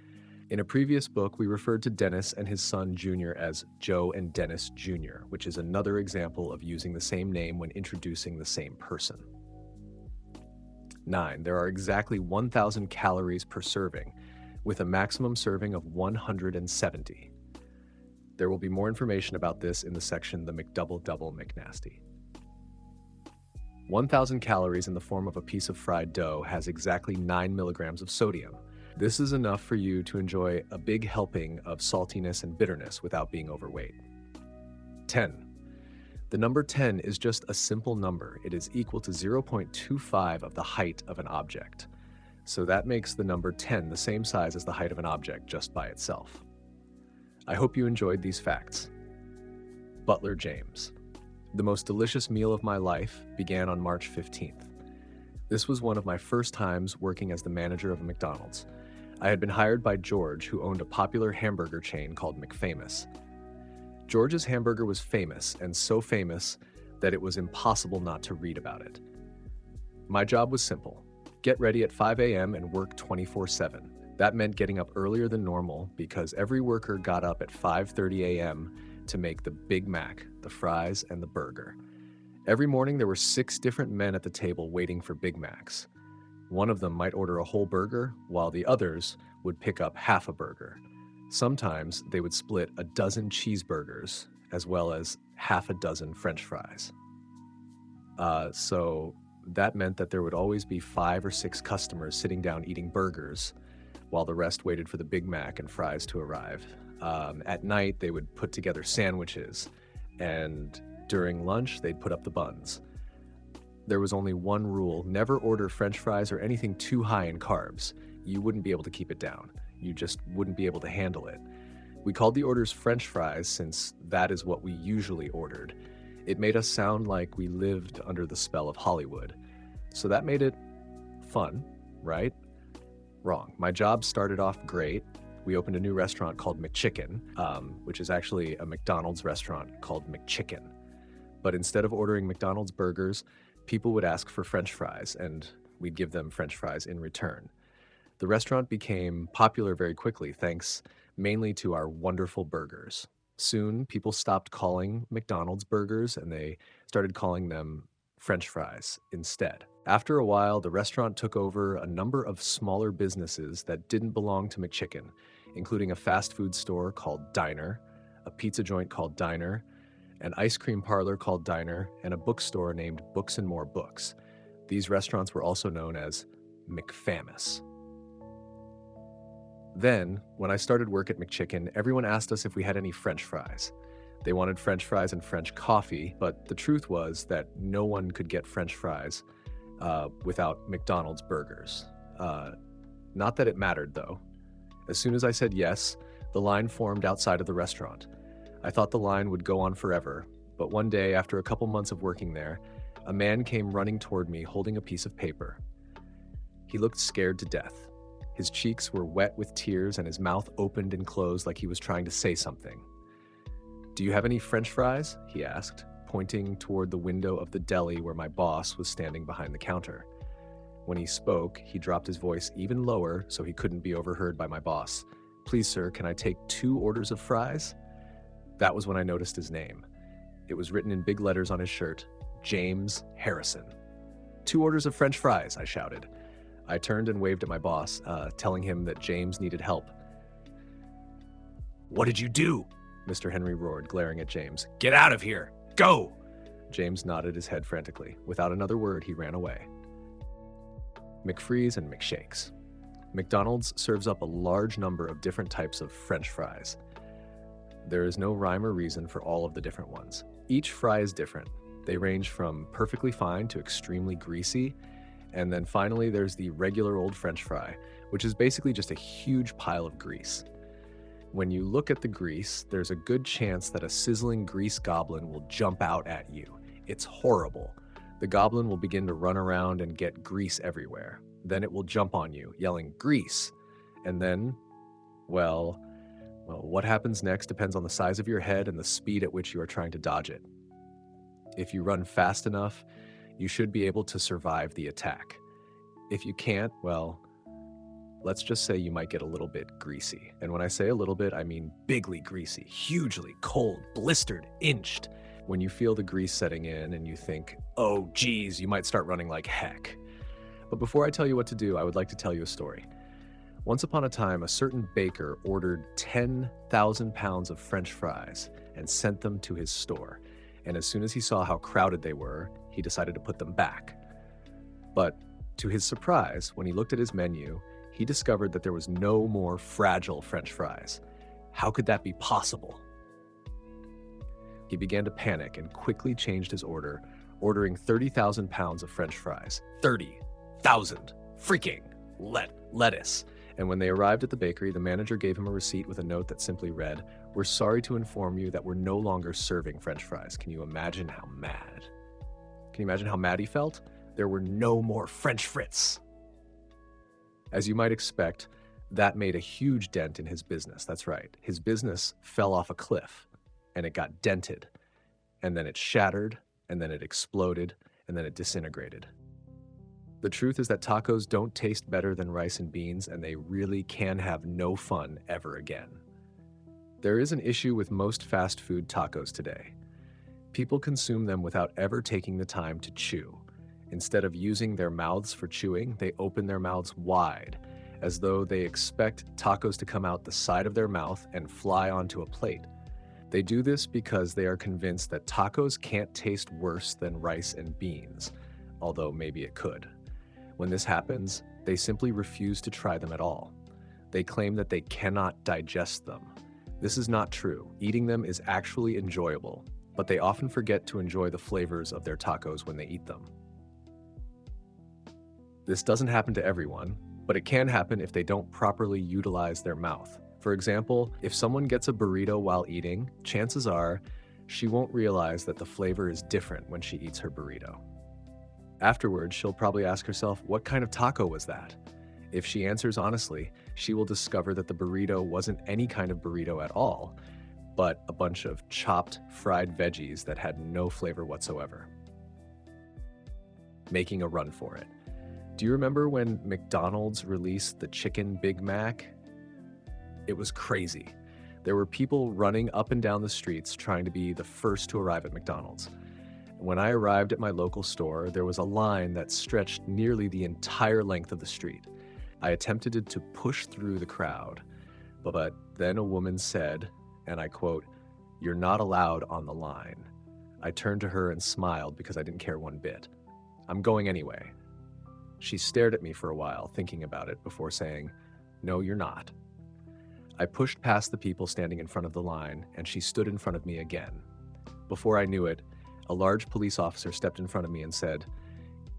In a previous book, we referred to Dennis and his son Junior as Joe and Dennis Jr., which is another example of using the same name when introducing the same person. 9. There are exactly 1,000 calories per serving, with a maximum serving of 170. There will be more information about this in the section The McDouble Double McNasty. 1,000 calories in the form of a piece of fried dough has exactly 9 milligrams of sodium. This is enough for you to enjoy a big helping of saltiness and bitterness without being overweight. 10. The number 10 is just a simple number. It is equal to 0.25 of the height of an object. So that makes the number 10 the same size as the height of an object just by itself. I hope you enjoyed these facts. Butler James. The most delicious meal of my life began on March 15th. This was one of my first times working as the manager of a McDonald's. I had been hired by George, who owned a popular hamburger chain called McFamous. George's hamburger was famous, and so famous that it was impossible not to read about it. My job was simple. Get ready at 5 a.m. and work 24/7. That meant getting up earlier than normal because every worker got up at 5:30 a.m. to make the Big Mac, the fries, and the burger. Every morning there were 6 different men at the table waiting for Big Macs. One of them might order a whole burger, while the others would pick up half a burger. Sometimes they would split a dozen cheeseburgers, as well as half a dozen French fries. So that meant that there would always be 5 or 6 customers sitting down eating burgers, while the rest waited for the Big Mac and fries to arrive. At night, they would put together sandwiches, and during lunch, they'd put up the buns. There was only one rule: never order French fries or anything too high in carbs. You wouldn't be able to keep it down. You just wouldn't be able to handle it. We called the orders French fries since that is what we usually ordered. It made us sound like we lived under the spell of Hollywood. So that made it fun, right? Wrong. My job started off great. We opened a new restaurant called McChicken, which is actually a McDonald's restaurant called McChicken. But instead of ordering McDonald's burgers, people would ask for French fries, and we'd give them French fries in return. The restaurant became popular very quickly, thanks mainly to our wonderful burgers. Soon, people stopped calling McDonald's burgers, and they started calling them French fries instead. After a while, the restaurant took over a number of smaller businesses that didn't belong to McChicken, including a fast food store called Diner, a pizza joint called Diner, an ice cream parlor called Diner, and a bookstore named Books and More Books. These restaurants were also known as McFamous. Then, when I started work at McChicken, everyone asked us if we had any French fries. They wanted French fries and French coffee, but the truth was that no one could get French fries without McDonald's burgers. Not that it mattered, though. As soon as I said yes, the line formed outside of the restaurant. I thought the line would go on forever, but one day, after a couple months of working there, a man came running toward me holding a piece of paper. He looked scared to death. His cheeks were wet with tears and his mouth opened and closed like he was trying to say something. "Do you have any French fries?" he asked, pointing toward the window of the deli where my boss was standing behind the counter. When he spoke, he dropped his voice even lower so he couldn't be overheard by my boss. "Please, sir, can I take 2 orders of fries?" That was when I noticed his name. It was written in big letters on his shirt, James Harrison. "2 orders of French fries," I shouted. I turned and waved at my boss, telling him that James needed help. "What did you do?" Mr. Henry roared, glaring at James. "Get out of here! Go!" James nodded his head frantically. Without another word, he ran away. McFreeze and McShakes. McDonald's serves up a large number of different types of French fries. There is no rhyme or reason for all of the different ones. Each fry is different. They range from perfectly fine to extremely greasy. And then finally, there's the regular old French fry, which is basically just a huge pile of grease. When you look at the grease, there's a good chance that a sizzling grease goblin will jump out at you. It's horrible. The goblin will begin to run around and get grease everywhere. Then it will jump on you, yelling, "Grease!" And then, well, what happens next depends on the size of your head and the speed at which you are trying to dodge it. If you run fast enough, you should be able to survive the attack. If you can't, well, let's just say you might get a little bit greasy. And when I say a little bit, I mean bigly greasy, hugely cold, blistered, inched. When you feel the grease setting in and you think, "Oh, geez," you might start running like heck. But before I tell you what to do, I would like to tell you a story. Once upon a time, a certain baker ordered 10,000 pounds of French fries and sent them to his store. And as soon as he saw how crowded they were, he decided to put them back. But to his surprise, when he looked at his menu, he discovered that there was no more fragile French fries. How could that be possible? He began to panic and quickly changed his order, ordering 30,000 pounds of French fries. 30,000 freaking lettuce. And when they arrived at the bakery, the manager gave him a receipt with a note that simply read, "We're sorry to inform you that we're no longer serving French fries." Can you imagine how mad? Can you imagine how mad he felt? There were no more French frits. As you might expect, that made a huge dent in his business. That's right. His business fell off a cliff, and it got dented, and then it shattered, and then it exploded, and then it disintegrated. The truth is that tacos don't taste better than rice and beans, and they really can have no fun ever again. There is an issue with most fast food tacos today. People consume them without ever taking the time to chew. Instead of using their mouths for chewing, they open their mouths wide, as though they expect tacos to come out the side of their mouth and fly onto a plate. They do this because they are convinced that tacos can't taste worse than rice and beans, although maybe it could. When this happens, they simply refuse to try them at all. They claim that they cannot digest them. This is not true. Eating them is actually enjoyable, but they often forget to enjoy the flavors of their tacos when they eat them. This doesn't happen to everyone, but it can happen if they don't properly utilize their mouth. For example, if someone gets a burrito while eating, chances are she won't realize that the flavor is different when she eats her burrito. Afterwards, she'll probably ask herself, what kind of taco was that? If she answers honestly, she will discover that the burrito wasn't any kind of burrito at all, but a bunch of chopped, fried veggies that had no flavor whatsoever. Making a run for it. Do you remember when McDonald's released the Chicken Big Mac? It was crazy. There were people running up and down the streets trying to be the first to arrive at McDonald's. When I arrived at my local store, there was a line that stretched nearly the entire length of the street. I attempted to push through the crowd, but then a woman said, and I quote, "You're not allowed on the line." I turned to her and smiled because I didn't care one bit. "I'm going anyway." She stared at me for a while, thinking about it, before saying, "No, you're not." I pushed past the people standing in front of the line, and she stood in front of me again. Before I knew it, a large police officer stepped in front of me and said,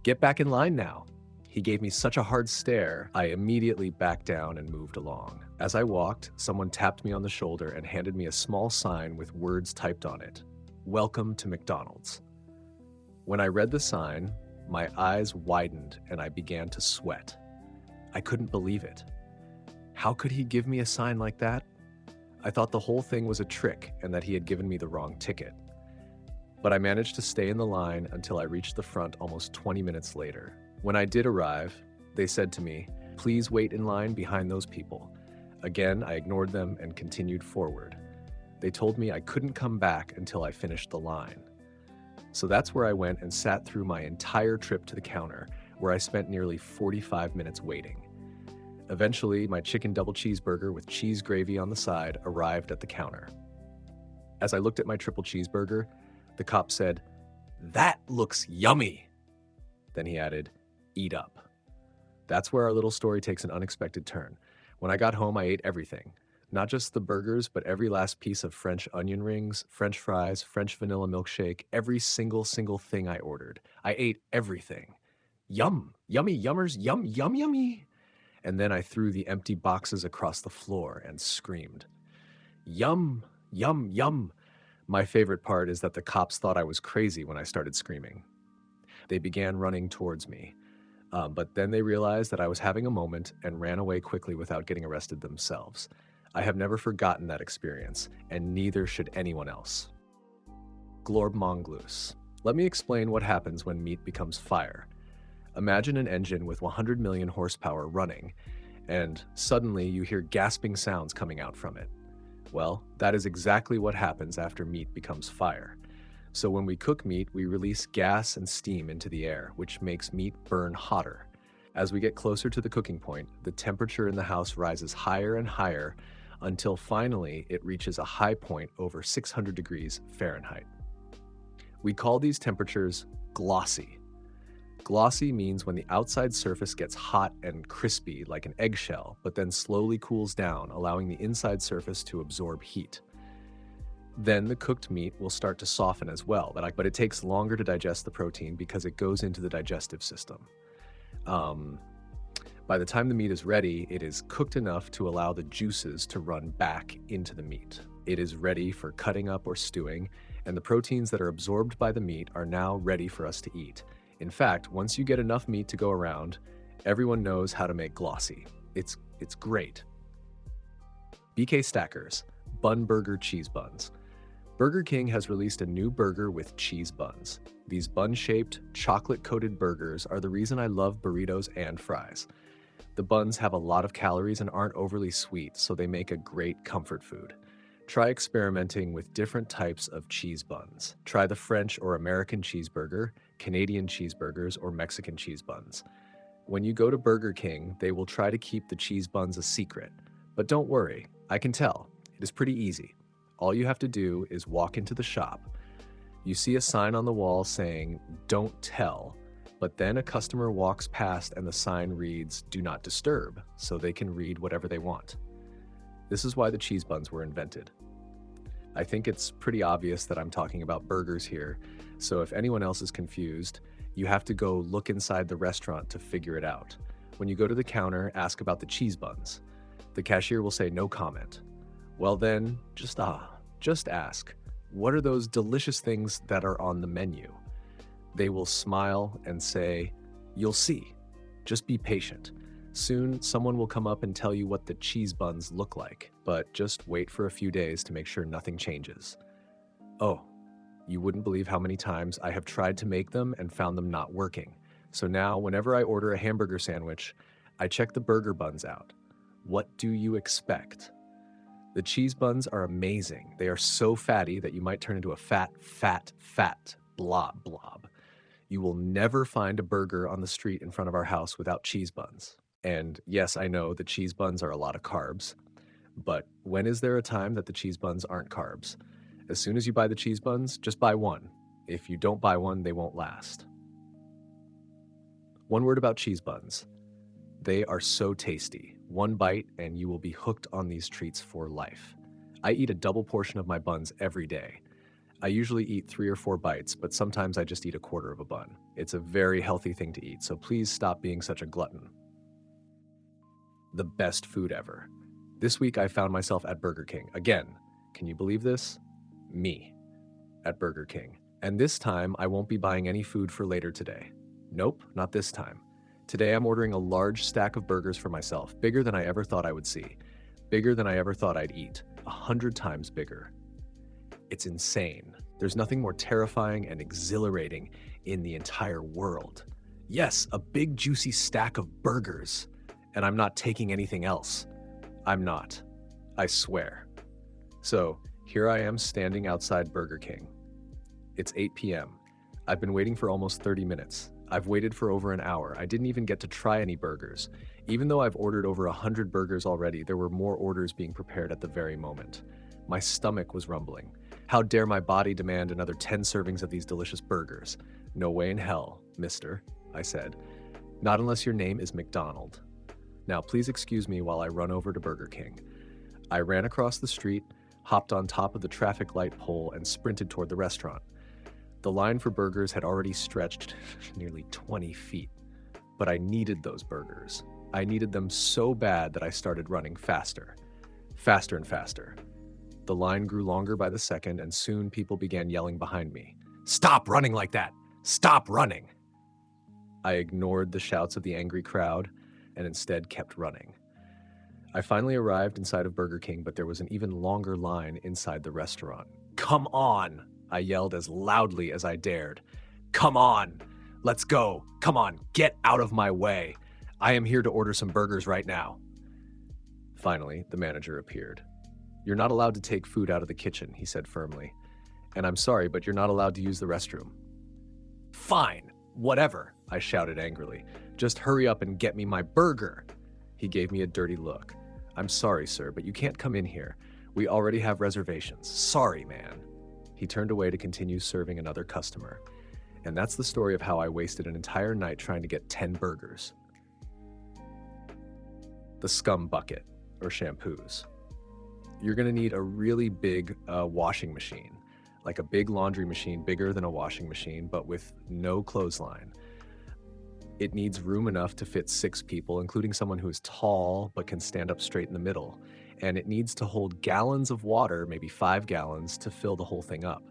"Get back in line now." He gave me such a hard stare, I immediately backed down and moved along. As I walked, someone tapped me on the shoulder and handed me a small sign with words typed on it, "Welcome to McDonald's." When I read the sign, my eyes widened and I began to sweat. I couldn't believe it. How could he give me a sign like that? I thought the whole thing was a trick and that he had given me the wrong ticket. But I managed to stay in the line until I reached the front almost 20 minutes later. When I did arrive, they said to me, "Please wait in line behind those people." Again, I ignored them and continued forward. They told me I couldn't come back until I finished the line. So that's where I went and sat through my entire trip to the counter, where I spent nearly 45 minutes waiting. Eventually, my chicken double cheeseburger with cheese gravy on the side arrived at the counter. As I looked at my triple cheeseburger, the cop said, "That looks yummy." Then he added, "Eat up." That's where our little story takes an unexpected turn. When I got home, I ate everything. Not just the burgers, but every last piece of French onion rings, French fries, French vanilla milkshake, every single thing I ordered. I ate everything. Yum, yummy, yummers, yum, yum, yummy. And then I threw the empty boxes across the floor and screamed, "Yum, yum, yum." My favorite part is that the cops thought I was crazy when I started screaming. They began running towards me, but then they realized that I was having a moment and ran away quickly without getting arrested themselves. I have never forgotten that experience, and neither should anyone else. Glorb mongoose. Let me explain what happens when meat becomes fire. Imagine an engine with 100 million horsepower running, and suddenly you hear gasping sounds coming out from it. Well, that is exactly what happens after meat becomes fire. So when we cook meat, we release gas and steam into the air, which makes meat burn hotter. As we get closer to the cooking point, the temperature in the house rises higher and higher until finally it reaches a high point over 600 degrees Fahrenheit. We call these temperatures glossy. Glossy means when the outside surface gets hot and crispy like an eggshell, but then slowly cools down, allowing the inside surface to absorb heat. Then the cooked meat will start to soften as well, but it takes longer to digest the protein because it goes into the digestive system. By the time the meat is ready, it is cooked enough to allow the juices to run back into the meat. It is ready for cutting up or stewing, and the proteins that are absorbed by the meat are now ready for us to eat. In fact, once you get enough meat to go around, everyone knows how to make glossy. It's great. BK Stackers, Bun Burger Cheese Buns. Burger King has released a new burger with cheese buns. These bun-shaped, chocolate-coated burgers are the reason I love burritos and fries. The buns have a lot of calories and aren't overly sweet, so they make a great comfort food. Try experimenting with different types of cheese buns. Try the French or American cheeseburger, Canadian cheeseburgers, or Mexican cheese buns. When you go to Burger King, they will try to keep the cheese buns a secret. But don't worry, I can tell. It is pretty easy. All you have to do is walk into the shop. You see a sign on the wall saying, "Don't tell," but then a customer walks past and the sign reads, "Do not disturb," so they can read whatever they want. This is why the cheese buns were invented. I think it's pretty obvious that I'm talking about burgers here, so if anyone else is confused, you have to go look inside the restaurant to figure it out. When you go to the counter, ask about the cheese buns. The cashier will say no comment. Well then, just ask, what are those delicious things that are on the menu? They will smile and say, "You'll see. Just be patient. Soon, someone will come up and tell you what the cheese buns look like, but just wait for a few days to make sure nothing changes." Oh, you wouldn't believe how many times I have tried to make them and found them not working. So now, whenever I order a hamburger sandwich, I check the burger buns out. What do you expect? The cheese buns are amazing. They are so fatty that you might turn into a fat blob. You will never find a burger on the street in front of our house without cheese buns. And yes, I know the cheese buns are a lot of carbs, but when is there a time that the cheese buns aren't carbs? As soon as you buy the cheese buns, just buy one. If you don't buy one, they won't last. One word about cheese buns. They are so tasty. One bite and you will be hooked on these treats for life. I eat a double portion of my buns every day. I usually eat 3 or 4 bites, but sometimes I just eat a quarter of a bun. It's a very healthy thing to eat, so please stop being such a glutton. The best food ever. This week I found myself at Burger King. Again, can you believe this? Me. At Burger King. And this time I won't be buying any food for later today. Nope, not this time. Today I'm ordering a large stack of burgers for myself, bigger than I ever thought I would see. Bigger than I ever thought I'd eat. 100 times bigger. It's insane. There's nothing more terrifying and exhilarating in the entire world. Yes, a big juicy stack of burgers. And I'm not taking anything else. I'm not. I swear. So, here I am standing outside Burger King. It's 8 p.m. I've been waiting for almost 30 minutes. I've waited for over an hour. I didn't even get to try any burgers. Even though I've ordered over 100 burgers already, there were more orders being prepared at the very moment. My stomach was rumbling. How dare my body demand another 10 servings of these delicious burgers? No way in hell, mister, I said. Not unless your name is McDonald. Now please excuse me while I run over to Burger King. I ran across the street, hopped on top of the traffic light pole, and sprinted toward the restaurant. The line for burgers had already stretched nearly 20 feet. But I needed those burgers. I needed them so bad that I started running faster. Faster and faster. The line grew longer by the second, and soon people began yelling behind me. Stop running like that! Stop running! I ignored the shouts of the angry crowd and instead kept running. I finally arrived inside of Burger King, but there was an even longer line inside the restaurant. Come on! I yelled as loudly as I dared. Come on! Let's go! Come on, get out of my way! I am here to order some burgers right now. Finally, the manager appeared. You're not allowed to take food out of the kitchen, he said firmly. And I'm sorry, but you're not allowed to use the restroom. Fine, whatever, I shouted angrily. Just hurry up and get me my burger. He gave me a dirty look. I'm sorry, sir, but you can't come in here. We already have reservations. Sorry, man. He turned away to continue serving another customer. And that's the story of how I wasted an entire night trying to get 10 burgers. The scum bucket, or shampoos. You're going to need a really big washing machine, like a big laundry machine bigger than a washing machine, but with no clothesline. It needs room enough to fit 6 people, including someone who is tall but can stand up straight in the middle. And it needs to hold gallons of water, maybe 5 gallons, to fill the whole thing up.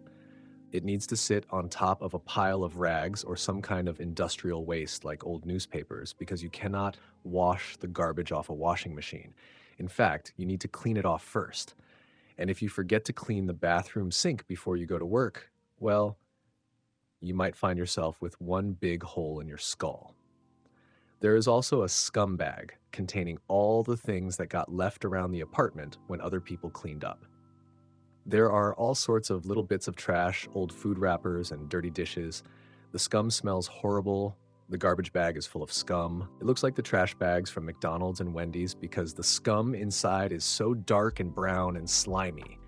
It needs to sit on top of a pile of rags or some kind of industrial waste like old newspapers, because you cannot wash the garbage off a washing machine. In fact, you need to clean it off first. And if you forget to clean the bathroom sink before you go to work, well, you might find yourself with one big hole in your skull. There is also a scum bag containing all the things that got left around the apartment when other people cleaned up. There are all sorts of little bits of trash, old food wrappers, and dirty dishes. The scum smells horrible. The garbage bag is full of scum. It looks like the trash bags from McDonald's and Wendy's because the scum inside is so dark and brown and slimy.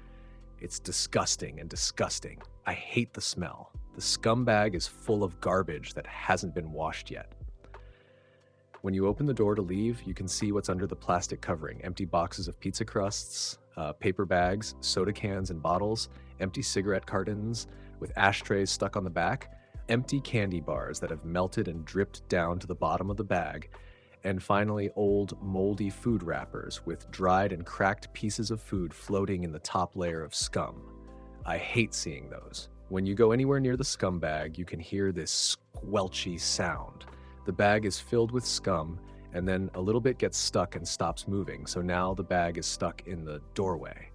It's disgusting and disgusting. I hate the smell. The scum bag is full of garbage that hasn't been washed yet. When you open the door to leave, you can see what's under the plastic covering. Empty boxes of pizza crusts, paper bags, soda cans and bottles, empty cigarette cartons with ashtrays stuck on the back, empty candy bars that have melted and dripped down to the bottom of the bag, and finally old moldy food wrappers with dried and cracked pieces of food floating in the top layer of scum. I hate seeing those. When you go anywhere near the scum bag, you can hear this squelchy sound. The bag is filled with scum, and then a little bit gets stuck and stops moving, so now the bag is stuck in the doorway.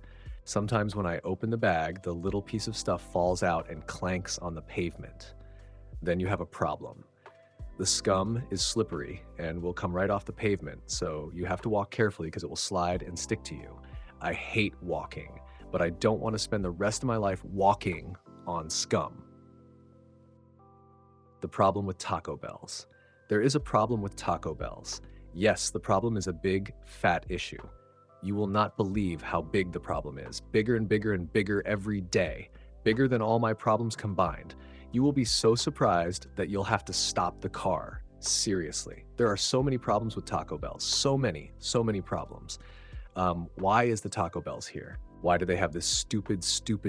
Sometimes when I open the bag, the little piece of stuff falls out and clanks on the pavement. Then you have a problem. The scum is slippery and will come right off the pavement, so you have to walk carefully because it will slide and stick to you. I hate walking, but I don't want to spend the rest of my life walking on scum. The problem with Taco Bells. There is a problem with Taco Bells. Yes, the problem is a big, fat issue. You will not believe how big the problem is. Bigger and bigger and bigger every day. Bigger than all my problems combined. You will be so surprised that you'll have to stop the car. Seriously. There are so many problems with Taco Bells. So many problems. Why is the Taco Bells here? Why do they have this stupid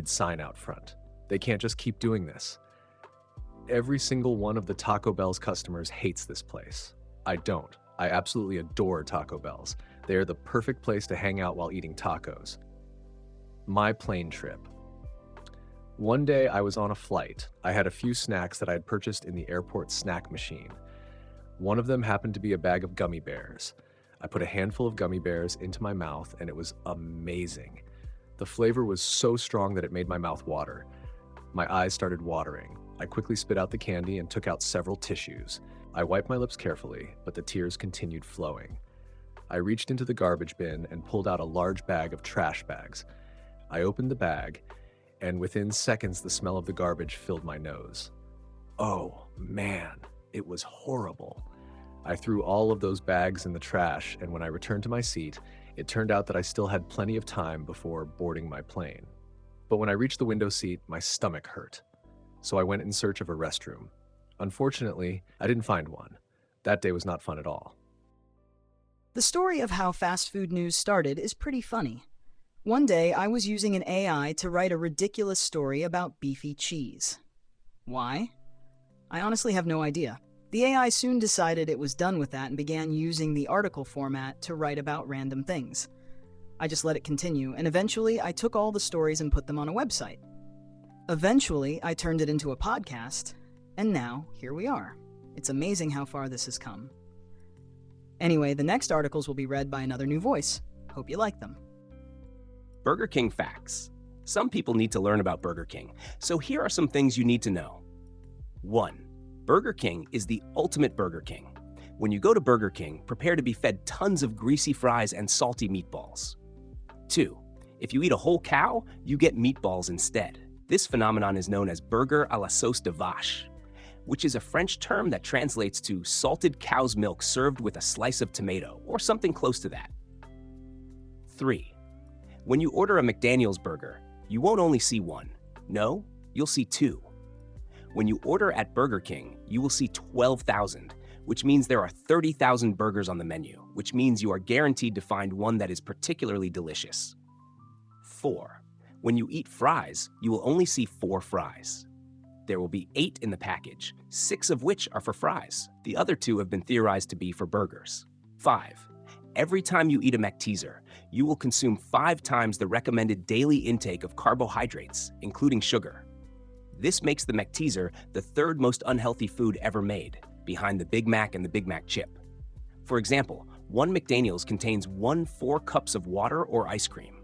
sign out front? They can't just keep doing this. Every single one of the Taco Bell's customers hates this place. I don't. I absolutely adore Taco Bells. They are the perfect place to hang out while eating tacos. My plane trip. One day I was on a flight. I had a few snacks that I had purchased in the airport snack machine. One of them happened to be a bag of gummy bears. I put a handful of gummy bears into my mouth and it was amazing. The flavor was so strong that it made my mouth water. My eyes started watering. I quickly spit out the candy and took out several tissues. I wiped my lips carefully, but the tears continued flowing. I reached into the garbage bin and pulled out a large bag of trash bags. I opened the bag, and within seconds the smell of the garbage filled my nose. Oh, man, It was horrible. I threw all of those bags in the trash, and when I returned to my seat, it turned out that I still had plenty of time before boarding my plane. But when I reached the window seat, my stomach hurt. So I went in search of a restroom. Unfortunately, I didn't find one. That day was not fun at all. The story of how fast food news started is pretty funny. One day, I was using an AI to write a ridiculous story about beefy cheese. Why? I honestly have no idea. The AI soon decided it was done with that and began using the article format to write about random things. I just let it continue, and eventually I took all the stories and put them on a website. Eventually, I turned it into a podcast, and now, here we are. It's amazing how far this has come. Anyway, the next articles will be read by another new voice. Hope you like them. Burger King facts. Some people need to learn about Burger King, so here are some things you need to know. 1. Burger King is the ultimate Burger King. When you go to Burger King, prepare to be fed tons of greasy fries and salty meatballs. 2. If you eat a whole cow, you get meatballs instead. This phenomenon is known as burger à la sauce de vache, which is a French term that translates to salted cow's milk served with a slice of tomato, or something close to that. 3. When you order a McDaniel's burger, you won't only see one. No, you'll see two. When you order at Burger King, you will see 12,000, which means there are 30,000 burgers on the menu, which means you are guaranteed to find one that is particularly delicious. 4. When you eat fries, you will only see 4 fries. There will be 8 in the package, 6 of which are for fries. The other 2 have been theorized to be for burgers. 5. Every time you eat a McTeaser, you will consume 5 times the recommended daily intake of carbohydrates, including sugar. This makes the McTeaser the 3rd most unhealthy food ever made, behind the Big Mac and the Big Mac chip. For example, one McDaniel's contains 4 cups of water or ice cream.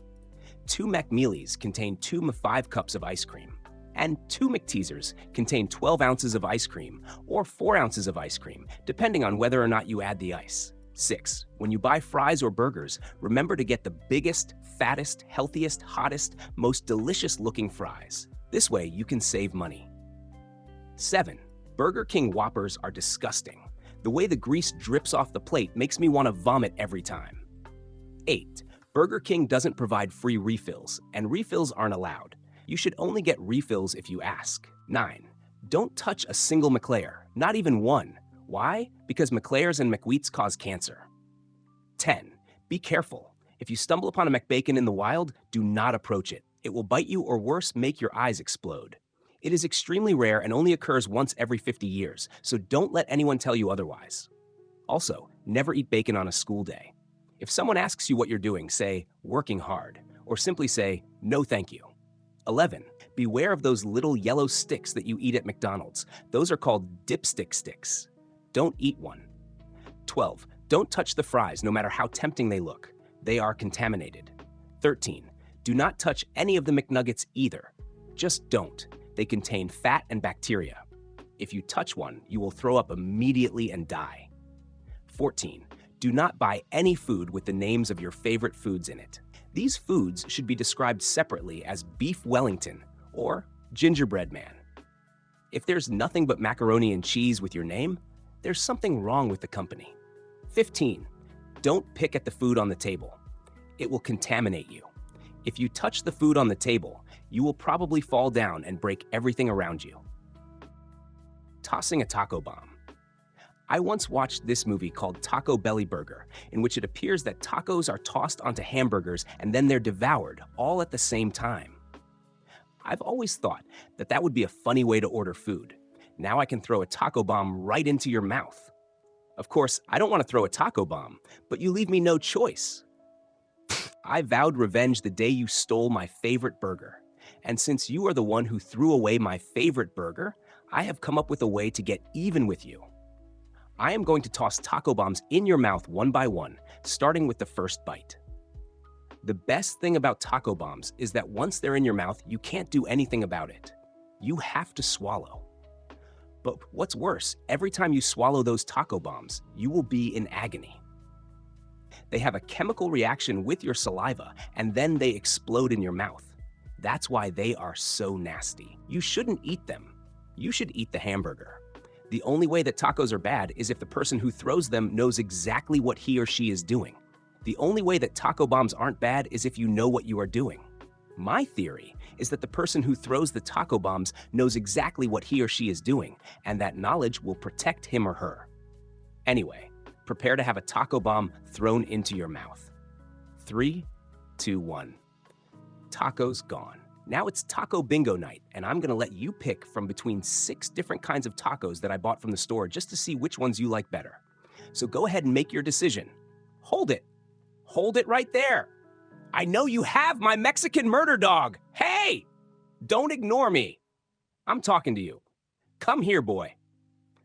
2 McMealies contain 2 5 cups of ice cream. And 2 McTeasers contain 12 ounces of ice cream or 4 ounces of ice cream, depending on whether or not you add the ice. 6. When you buy fries or burgers, remember to get the biggest, fattest, healthiest, hottest, most delicious-looking fries. This way, you can save money. 7. Burger King Whoppers are disgusting. The way the grease drips off the plate makes me want to vomit every time. 8. Burger King doesn't provide free refills, and refills aren't allowed. You should only get refills if you ask. 9. Don't touch a single McLayer, not even one. Why? Because McLayers and McWheats cause cancer. 10. Be careful. If you stumble upon a McBacon in the wild, do not approach it. It will bite you or worse, make your eyes explode. It is extremely rare and only occurs once every 50 years, so don't let anyone tell you otherwise. Also, never eat bacon on a school day. If someone asks you what you're doing, say, working hard, or simply say, no thank you. 11. Beware of those little yellow sticks that you eat at McDonald's. Those are called dipstick sticks. Don't eat one. 12. Don't touch the fries, no matter how tempting they look. They are contaminated. 13. Do not touch any of the McNuggets either. Just don't. They contain fat and bacteria. If you touch one, you will throw up immediately and die. 14. Do not buy any food with the names of your favorite foods in it. These foods should be described separately as Beef Wellington or Gingerbread Man. If there's nothing but macaroni and cheese with your name, there's something wrong with the company. 15. Don't pick at the food on the table. It will contaminate you. If you touch the food on the table, you will probably fall down and break everything around you. Tossing a taco bomb. I once watched this movie called Taco Belly Burger, in which it appears that tacos are tossed onto hamburgers and then they're devoured, all at the same time. I've always thought that that would be a funny way to order food. Now I can throw a taco bomb right into your mouth. Of course, I don't want to throw a taco bomb, but you leave me no choice. I vowed revenge the day you stole my favorite burger. And since you are the one who threw away my favorite burger, I have come up with a way to get even with you. I am going to toss taco bombs in your mouth one by one, starting with the first bite. The best thing about taco bombs is that once they're in your mouth, you can't do anything about it. You have to swallow. But what's worse, every time you swallow those taco bombs, you will be in agony. They have a chemical reaction with your saliva, and then they explode in your mouth. That's why they are so nasty. You shouldn't eat them. You should eat the hamburger. The only way that tacos are bad is if the person who throws them knows exactly what he or she is doing. The only way that taco bombs aren't bad is if you know what you are doing. My theory is that the person who throws the taco bombs knows exactly what he or she is doing, and that knowledge will protect him or her. Anyway, prepare to have a taco bomb thrown into your mouth. 3, 2, 1. Tacos gone. Now it's taco bingo night, and I'm gonna let you pick from between 6 different kinds of tacos that I bought from the store just to see which ones you like better. So go ahead and make your decision. Hold it. Hold it right there. I know you have my Mexican murder dog. Hey! Don't ignore me. I'm talking to you. Come here, boy.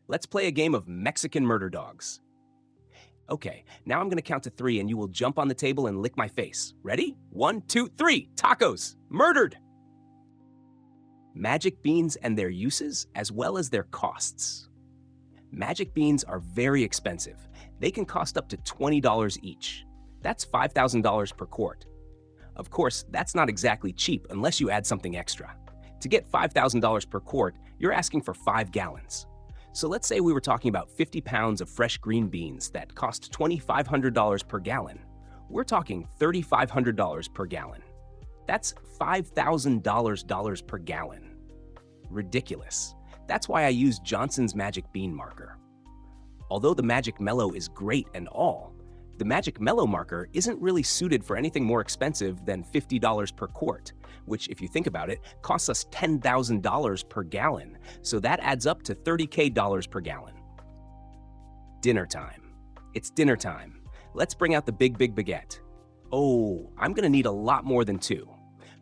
Let's play a game of Mexican murder dogs. Okay, now I'm gonna count to 3 and you will jump on the table and lick my face. Ready? 1, 2, 3. Tacos. Murdered. Magic beans and their uses, as well as their costs. Magic beans are very expensive. They can cost up to $20 each. That's $5,000 per quart. Of course, that's not exactly cheap unless you add something extra. To get $5,000 per quart, you're asking for 5 gallons. So let's say we were talking about 50 pounds of fresh green beans that cost $2,500 per gallon. We're talking $3,500 per gallon. That's $5,000 per gallon. Ridiculous. That's why I use Johnson's Magic Bean Marker. Although the Magic Mellow is great and all, the Magic Mellow marker isn't really suited for anything more expensive than $50 per quart, which, if you think about it, costs us $10,000 per gallon, so that adds up to $30K per gallon. Dinner time. It's dinner time. Let's bring out the big baguette. Oh, I'm gonna need a lot more than 2.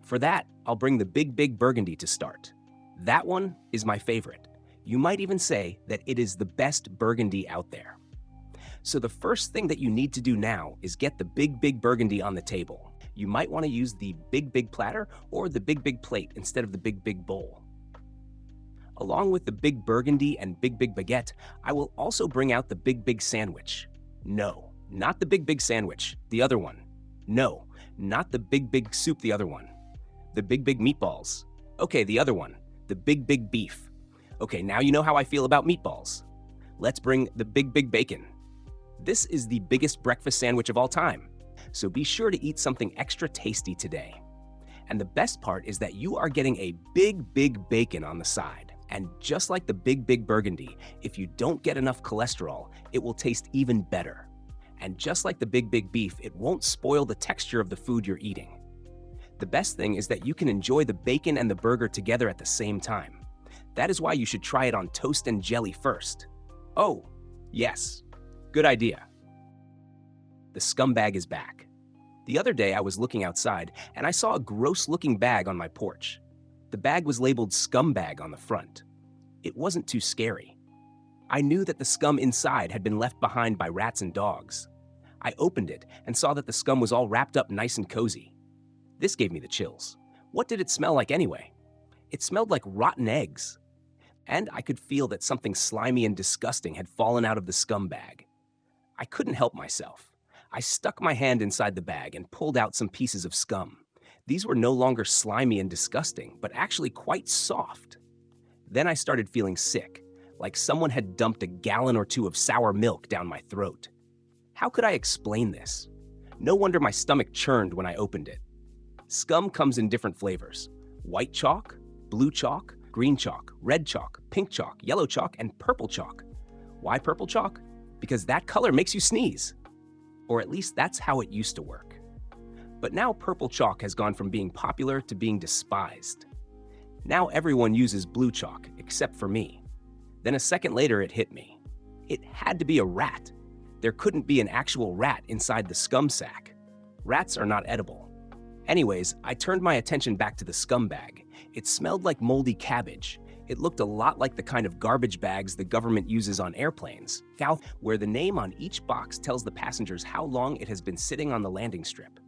For that, I'll bring the big burgundy to start. That one is my favorite. You might even say that it is the best burgundy out there. So the first thing that you need to do now is get the big burgundy on the table. You might want to use the big platter or the big plate instead of the big bowl. Along with the big burgundy and big baguette, I will also bring out the big sandwich. No, not the big sandwich, the other one. No, not the big soup, the other one. The big meatballs. Okay, the other one, the big beef. Okay, now you know how I feel about meatballs. Let's bring the big bacon. This is the biggest breakfast sandwich of all time, so be sure to eat something extra tasty today. And the best part is that you are getting a big bacon on the side. And just like the big burgundy, if you don't get enough cholesterol, it will taste even better. And just like the big beef, it won't spoil the texture of the food you're eating. The best thing is that you can enjoy the bacon and the burger together at the same time. That is why you should try it on toast and jelly first. Oh, yes. Good idea. The scumbag is back. The other day I was looking outside and I saw a gross-looking bag on my porch. The bag was labeled scumbag on the front. It wasn't too scary. I knew that the scum inside had been left behind by rats and dogs. I opened it and saw that the scum was all wrapped up nice and cozy. This gave me the chills. What did it smell like anyway? It smelled like rotten eggs. And I could feel that something slimy and disgusting had fallen out of the scumbag. I couldn't help myself. I stuck my hand inside the bag and pulled out some pieces of scum. These were no longer slimy and disgusting, but actually quite soft. Then I started feeling sick, like someone had dumped a gallon or 2 of sour milk down my throat. How could I explain this? No wonder my stomach churned when I opened it. Scum comes in different flavors: white chalk, blue chalk, green chalk, red chalk, pink chalk, yellow chalk, and purple chalk. Why purple chalk? Because that color makes you sneeze. Or at least that's how it used to work. But now purple chalk has gone from being popular to being despised. Now everyone uses blue chalk, except for me. Then a second later it hit me. It had to be a rat. There couldn't be an actual rat inside the scum sack. Rats are not edible. Anyways, I turned my attention back to the scumbag. It smelled like moldy cabbage. It looked a lot like the kind of garbage bags the government uses on airplanes, where the name on each box tells the passengers how long it has been sitting on the landing strip.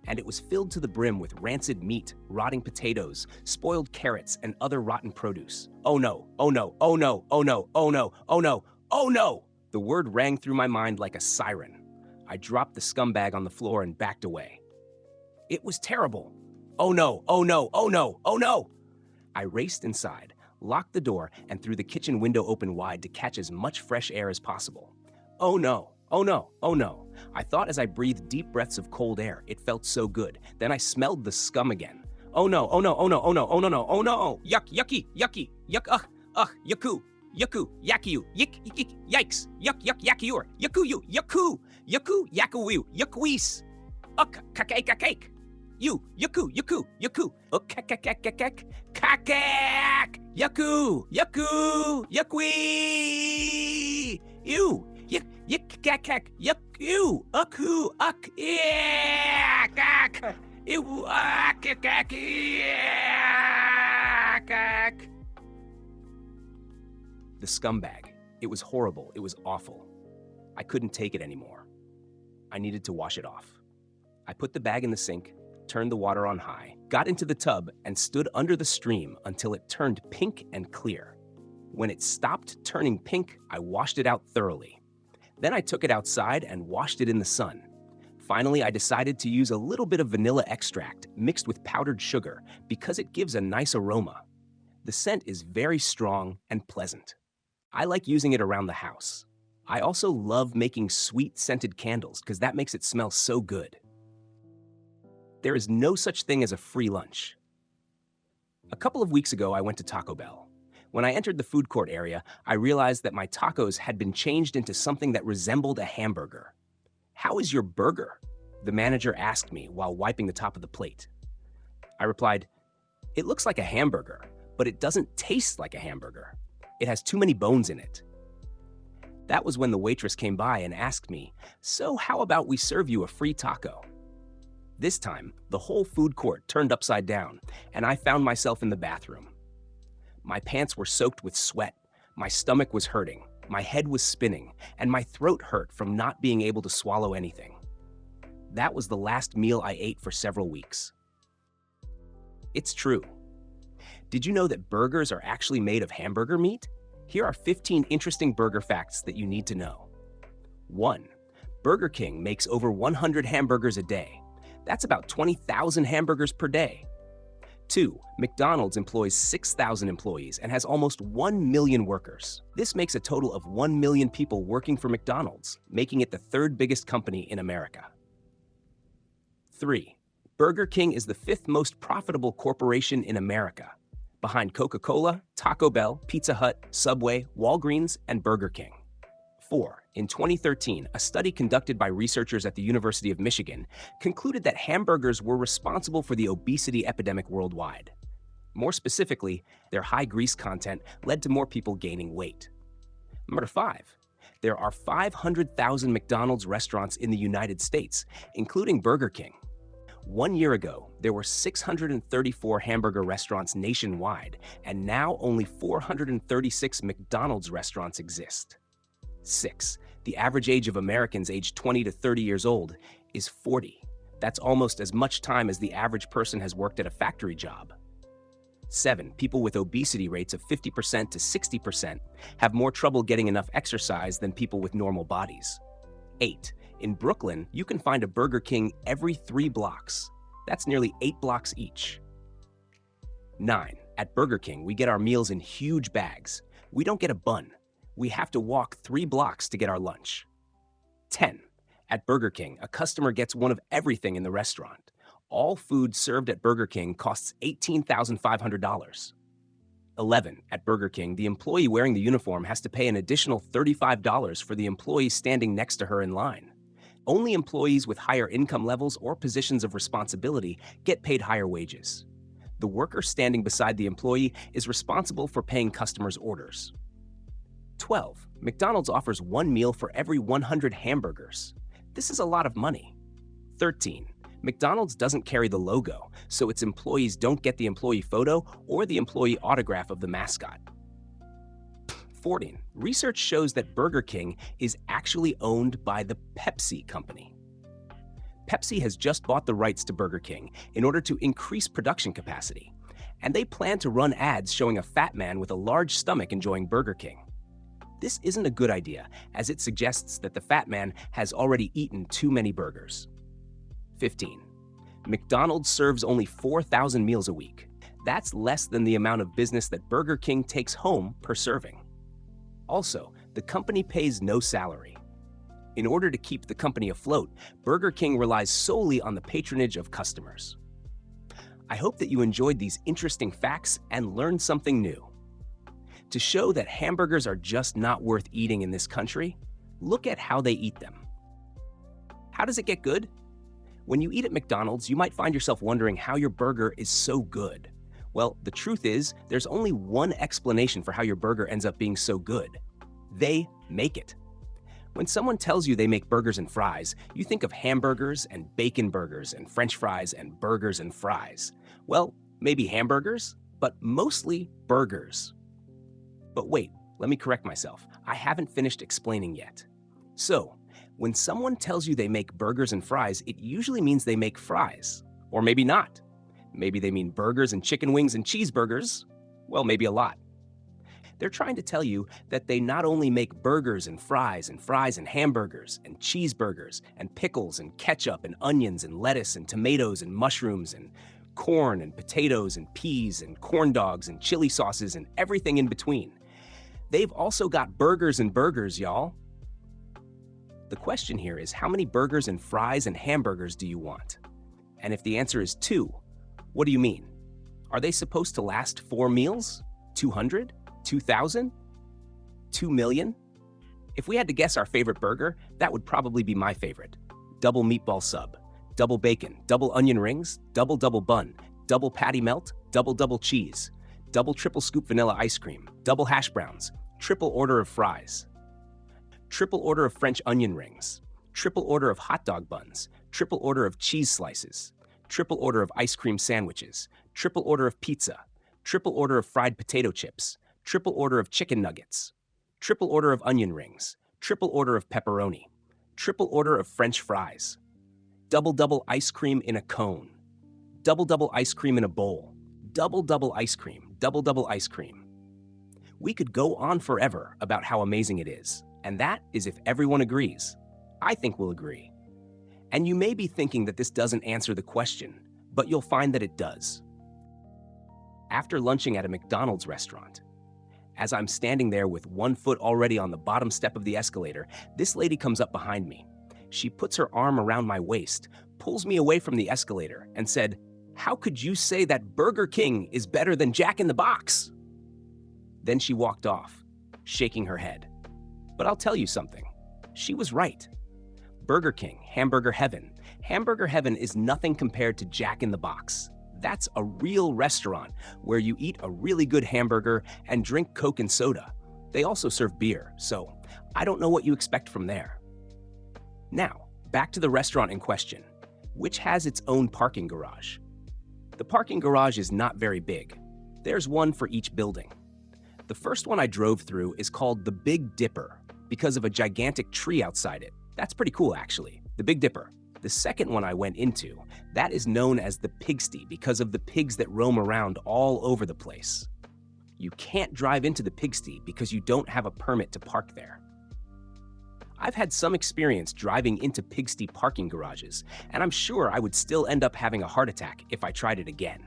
And it was filled to the brim with rancid meat, rotting potatoes, spoiled carrots, and other rotten produce. Oh no, oh no, oh no, oh no, oh no, oh no, oh no! The word rang through my mind like a siren. I dropped the scumbag on the floor and backed away. It was terrible. Oh no, oh no, oh no, oh no! I raced inside, locked the door, and threw the kitchen window open wide to catch as much fresh air as possible. Oh no, oh no, oh no. I thought as I breathed deep breaths of cold air, it felt so good. Then I smelled the scum again. Oh no, oh no, oh no, oh no, oh no, no, oh no. Yuck, yucky, yucky, yuck, yucku, yucku, yakiu, yik, yikes, yuck, yakiur, yakuyu, yaku, yakuyu, yakuis, kakake. You, yaku, kakak, yaku, yakui, you, kakak, yaku, kak, ew, kak. The scumbag. It was horrible. It was awful. I couldn't take it anymore. I needed to wash it off. I put the bag in the sink, turned the water on high, got into the tub, and stood under the stream until it turned pink and clear. When it stopped turning pink, I washed it out thoroughly. Then I took it outside and washed it in the sun. Finally, I decided to use a little bit of vanilla extract mixed with powdered sugar because it gives a nice aroma. The scent is very strong and pleasant. I like using it around the house. I also love making sweet scented candles because that makes it smell so good. There is no such thing as a free lunch. A couple of weeks ago, I went to Taco Bell. When I entered the food court area, I realized that my tacos had been changed into something that resembled a hamburger. "How is your burger?" the manager asked me while wiping the top of the plate. I replied, "It looks like a hamburger, but it doesn't taste like a hamburger. It has too many bones in it." That was when the waitress came by and asked me, "So how about we serve you a free taco?" This time, the whole food court turned upside down, and I found myself in the bathroom. My pants were soaked with sweat, my stomach was hurting, my head was spinning, and my throat hurt from not being able to swallow anything. That was the last meal I ate for several weeks. It's true. Did you know that burgers are actually made of hamburger meat? Here are 15 interesting burger facts that you need to know. 1. Burger King makes over 100 hamburgers a day. That's about 20,000 hamburgers per day. 2. McDonald's employs 6,000 employees and has almost 1 million workers. This makes a total of 1 million people working for McDonald's, making it the third biggest company in America. 3. Burger King is the 5th most profitable corporation in America, behind Coca-Cola, Taco Bell, Pizza Hut, Subway, Walgreens, and Burger King. 4. In 2013, a study conducted by researchers at the University of Michigan concluded that hamburgers were responsible for the obesity epidemic worldwide. More specifically, their high grease content led to more people gaining weight. Number 5. There are 500,000 McDonald's restaurants in the United States, including Burger King. 1 year ago, there were 634 hamburger restaurants nationwide, and now only 436 McDonald's restaurants exist. 6. The average age of Americans aged 20 to 30 years old is 40. That's almost as much time as the average person has worked at a factory job. 7. People with obesity rates of 50% to 60% have more trouble getting enough exercise than people with normal bodies. 8. In Brooklyn, you can find a Burger King every 3 blocks. That's nearly 8 blocks each. 9. At Burger King, we get our meals in huge bags. We don't get a bun. We have to walk 3 blocks to get our lunch. 10. At Burger King, a customer gets one of everything in the restaurant. All food served at Burger King costs $18,500. 11. At Burger King, the employee wearing the uniform has to pay an additional $35 for the employee standing next to her in line. Only employees with higher income levels or positions of responsibility get paid higher wages. The worker standing beside the employee is responsible for paying customers' orders. 12. McDonald's offers 1 meal for every 100 hamburgers. This is a lot of money. 13. McDonald's doesn't carry the logo, so its employees don't get the employee photo or the employee autograph of the mascot. 14. Research shows that Burger King is actually owned by the Pepsi company. Pepsi has just bought the rights to Burger King in order to increase production capacity, and they plan to run ads showing a fat man with a large stomach enjoying Burger King. This isn't a good idea, as it suggests that the fat man has already eaten too many burgers. 15. McDonald's serves only 4,000 meals a week. That's less than the amount of business that Burger King takes home per serving. Also, the company pays no salary. In order to keep the company afloat, Burger King relies solely on the patronage of customers. I hope that you enjoyed these interesting facts and learned something new. To show that hamburgers are just not worth eating in this country, look at how they eat them. How does it get good? When you eat at McDonald's, you might find yourself wondering how your burger is so good. Well, the truth is, there's only one explanation for how your burger ends up being so good. They make it. When someone tells you they make burgers and fries, you think of hamburgers and bacon burgers and French fries and burgers and fries. Well, maybe hamburgers, but mostly burgers. But wait, let me correct myself. I haven't finished explaining yet. So, when someone tells you they make burgers and fries, it usually means they make fries. Or maybe not. Maybe they mean burgers and chicken wings and cheeseburgers. Well, maybe a lot. They're trying to tell you that they not only make burgers and fries and hamburgers and cheeseburgers and pickles and ketchup and onions and lettuce and tomatoes and mushrooms and corn and potatoes and peas and corn dogs and chili sauces and everything in between. They've also got burgers and burgers, y'all. The question here is, how many burgers and fries and hamburgers do you want? And if the answer is 2, what do you mean? Are they supposed to last 4 meals? 200? 2,000? 2 million? If we had to guess our favorite burger, that would probably be my favorite. Double meatball sub, double bacon, double onion rings, double bun, double patty melt, double cheese, double triple scoop vanilla ice cream, double hash browns, triple order of fries, triple order of French onion rings, triple order of hot dog buns, triple order of cheese slices, triple order of ice cream sandwiches, triple order of pizza, triple order of fried potato chips, triple order of chicken nuggets, triple order of onion rings, triple order of pepperoni, triple order of French fries, double ice cream in a cone, double ice cream in a bowl, double ice cream, double ice cream. We could go on forever about how amazing it is, and that is if everyone agrees. I think we'll agree. And you may be thinking that this doesn't answer the question, but you'll find that it does. After lunching at a McDonald's restaurant, as I'm standing there with one foot already on the bottom step of the escalator, this lady comes up behind me. She puts her arm around my waist, pulls me away from the escalator, and said, "How could you say that Burger King is better than Jack in the Box?" Then she walked off, shaking her head. But I'll tell you something. She was right. Burger King, hamburger heaven. Hamburger heaven is nothing compared to Jack in the Box. That's a real restaurant where you eat a really good hamburger and drink Coke and soda. They also serve beer, so I don't know what you expect from there. Now, back to the restaurant in question, which has its own parking garage. The parking garage is not very big. There's one for each building. The first one I drove through is called the Big Dipper because of a gigantic tree outside it. That's pretty cool, actually. The Big Dipper. The second one I went into, that is known as the Pigsty because of the pigs that roam around all over the place. You can't drive into the Pigsty because you don't have a permit to park there. I've had some experience driving into Pigsty parking garages, and I'm sure I would still end up having a heart attack if I tried it again.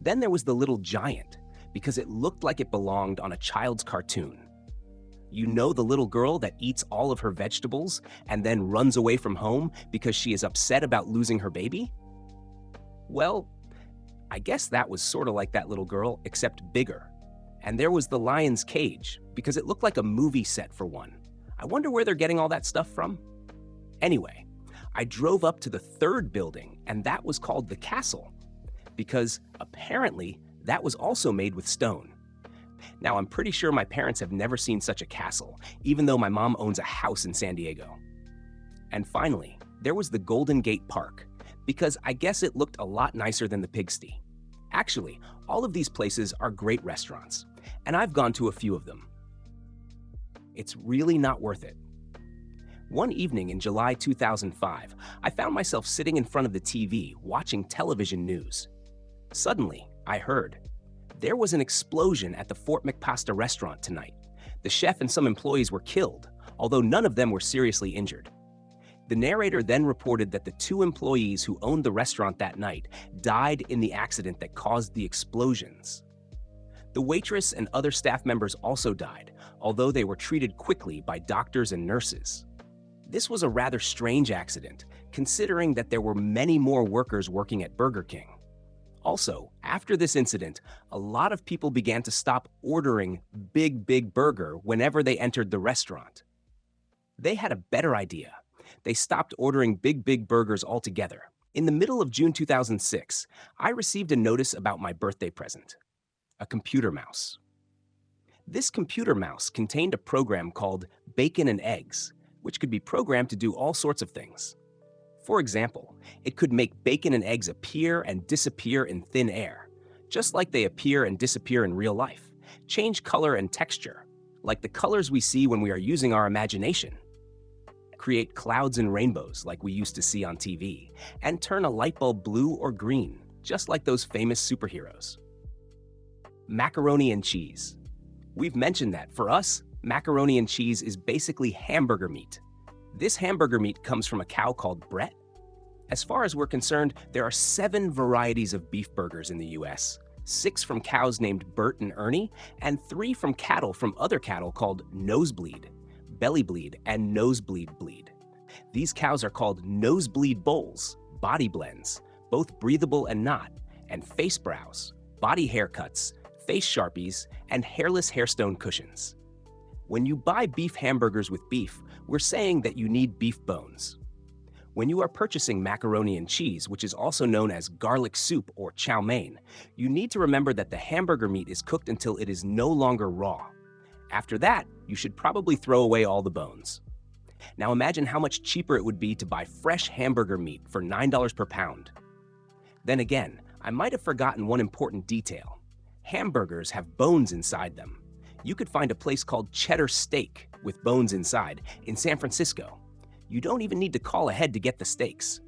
Then there was the Little Giant, because it looked like it belonged on a child's cartoon. You know the little girl that eats all of her vegetables and then runs away from home because she is upset about losing her baby? Well, I guess that was sort of like that little girl, except bigger. And there was the lion's cage, because it looked like a movie set for one. I wonder where they're getting all that stuff from? Anyway, I drove up to the third building, and that was called the Castle, because apparently that was also made with stone. Now, I'm pretty sure my parents have never seen such a castle, even though my mom owns a house in San Diego. And finally, there was the Golden Gate Park, because I guess it looked a lot nicer than the Pigsty. Actually, all of these places are great restaurants, and I've gone to a few of them. It's really not worth it. One evening in July 2005, I found myself sitting in front of the TV watching television news. Suddenly, I heard, there was an explosion at the Fort McPasta restaurant tonight. The chef and some employees were killed, although none of them were seriously injured. The narrator then reported that the 2 employees who owned the restaurant that night died in the accident that caused the explosions. The waitress and other staff members also died, although they were treated quickly by doctors and nurses. This was a rather strange accident, considering that there were many more workers working at Burger King. Also, after this incident, a lot of people began to stop ordering Big Burger whenever they entered the restaurant. They had a better idea. They stopped ordering Big Burgers altogether. In the middle of June 2006, I received a notice about my birthday present: a computer mouse. This computer mouse contained a program called Bacon and Eggs, which could be programmed to do all sorts of things. For example, it could make bacon and eggs appear and disappear in thin air, just like they appear and disappear in real life, change color and texture, like the colors we see when we are using our imagination, create clouds and rainbows like we used to see on TV, and turn a light bulb blue or green, just like those famous superheroes. Macaroni and cheese. We've mentioned that, for us, macaroni and cheese is basically hamburger meat. This hamburger meat comes from a cow called Brett. As far as we're concerned, there are 7 varieties of beef burgers in the US, 6 from cows named Bert and Ernie, and 3 from cattle from other cattle called Nosebleed, Belly Bleed, and Nosebleed Bleed. These cows are called nosebleed bowls, body blends, both breathable and not, and face brows, body haircuts, face sharpies, and hairless hairstone cushions. When you buy beef hamburgers with beef, we're saying that you need beef bones. When you are purchasing macaroni and cheese, which is also known as garlic soup or chow mein, you need to remember that the hamburger meat is cooked until it is no longer raw. After that, you should probably throw away all the bones. Now imagine how much cheaper it would be to buy fresh hamburger meat for $9 per pound. Then again, I might have forgotten one important detail. Hamburgers have bones inside them. You could find a place called Cheddar Steak with bones inside in San Francisco. You don't even need to call ahead to get the steaks.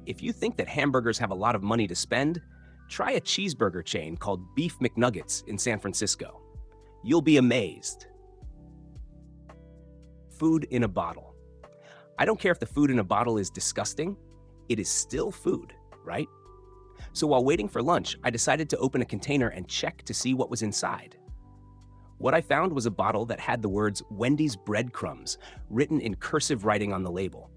If you think that hamburgers have a lot of money to spend, try a cheeseburger chain called Beef McNuggets in San Francisco. You'll be amazed. Food in a bottle. I don't care if the food in a bottle is disgusting, it is still food, right? So while waiting for lunch, I decided to open a container and check to see what was inside. What I found was a bottle that had the words Wendy's breadcrumbs written in cursive writing on the label.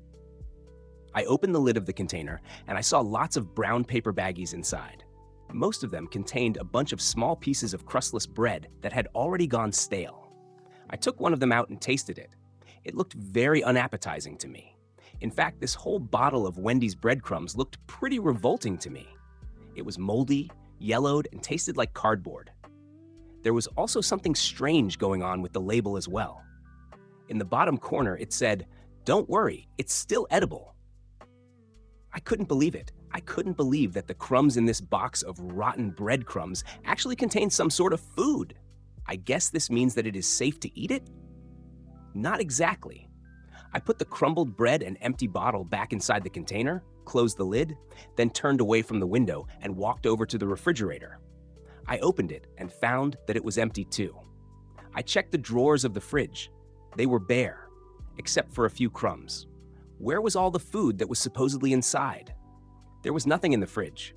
I opened the lid of the container and I saw lots of brown paper baggies inside. Most of them contained a bunch of small pieces of crustless bread that had already gone stale. I took one of them out and tasted it. It looked very unappetizing to me. In fact, this whole bottle of Wendy's breadcrumbs looked pretty revolting to me. It was moldy, yellowed, and tasted like cardboard. There was also something strange going on with the label as well. In the bottom corner, it said, "Don't worry, it's still edible." I couldn't believe it. I couldn't believe that the crumbs in this box of rotten breadcrumbs actually contained some sort of food. I guess this means that it is safe to eat it? Not exactly. I put the crumbled bread and empty bottle back inside the container, closed the lid, then turned away from the window and walked over to the refrigerator. I opened it and found that it was empty too. I checked the drawers of the fridge. They were bare, except for a few crumbs. Where was all the food that was supposedly inside? There was nothing in the fridge.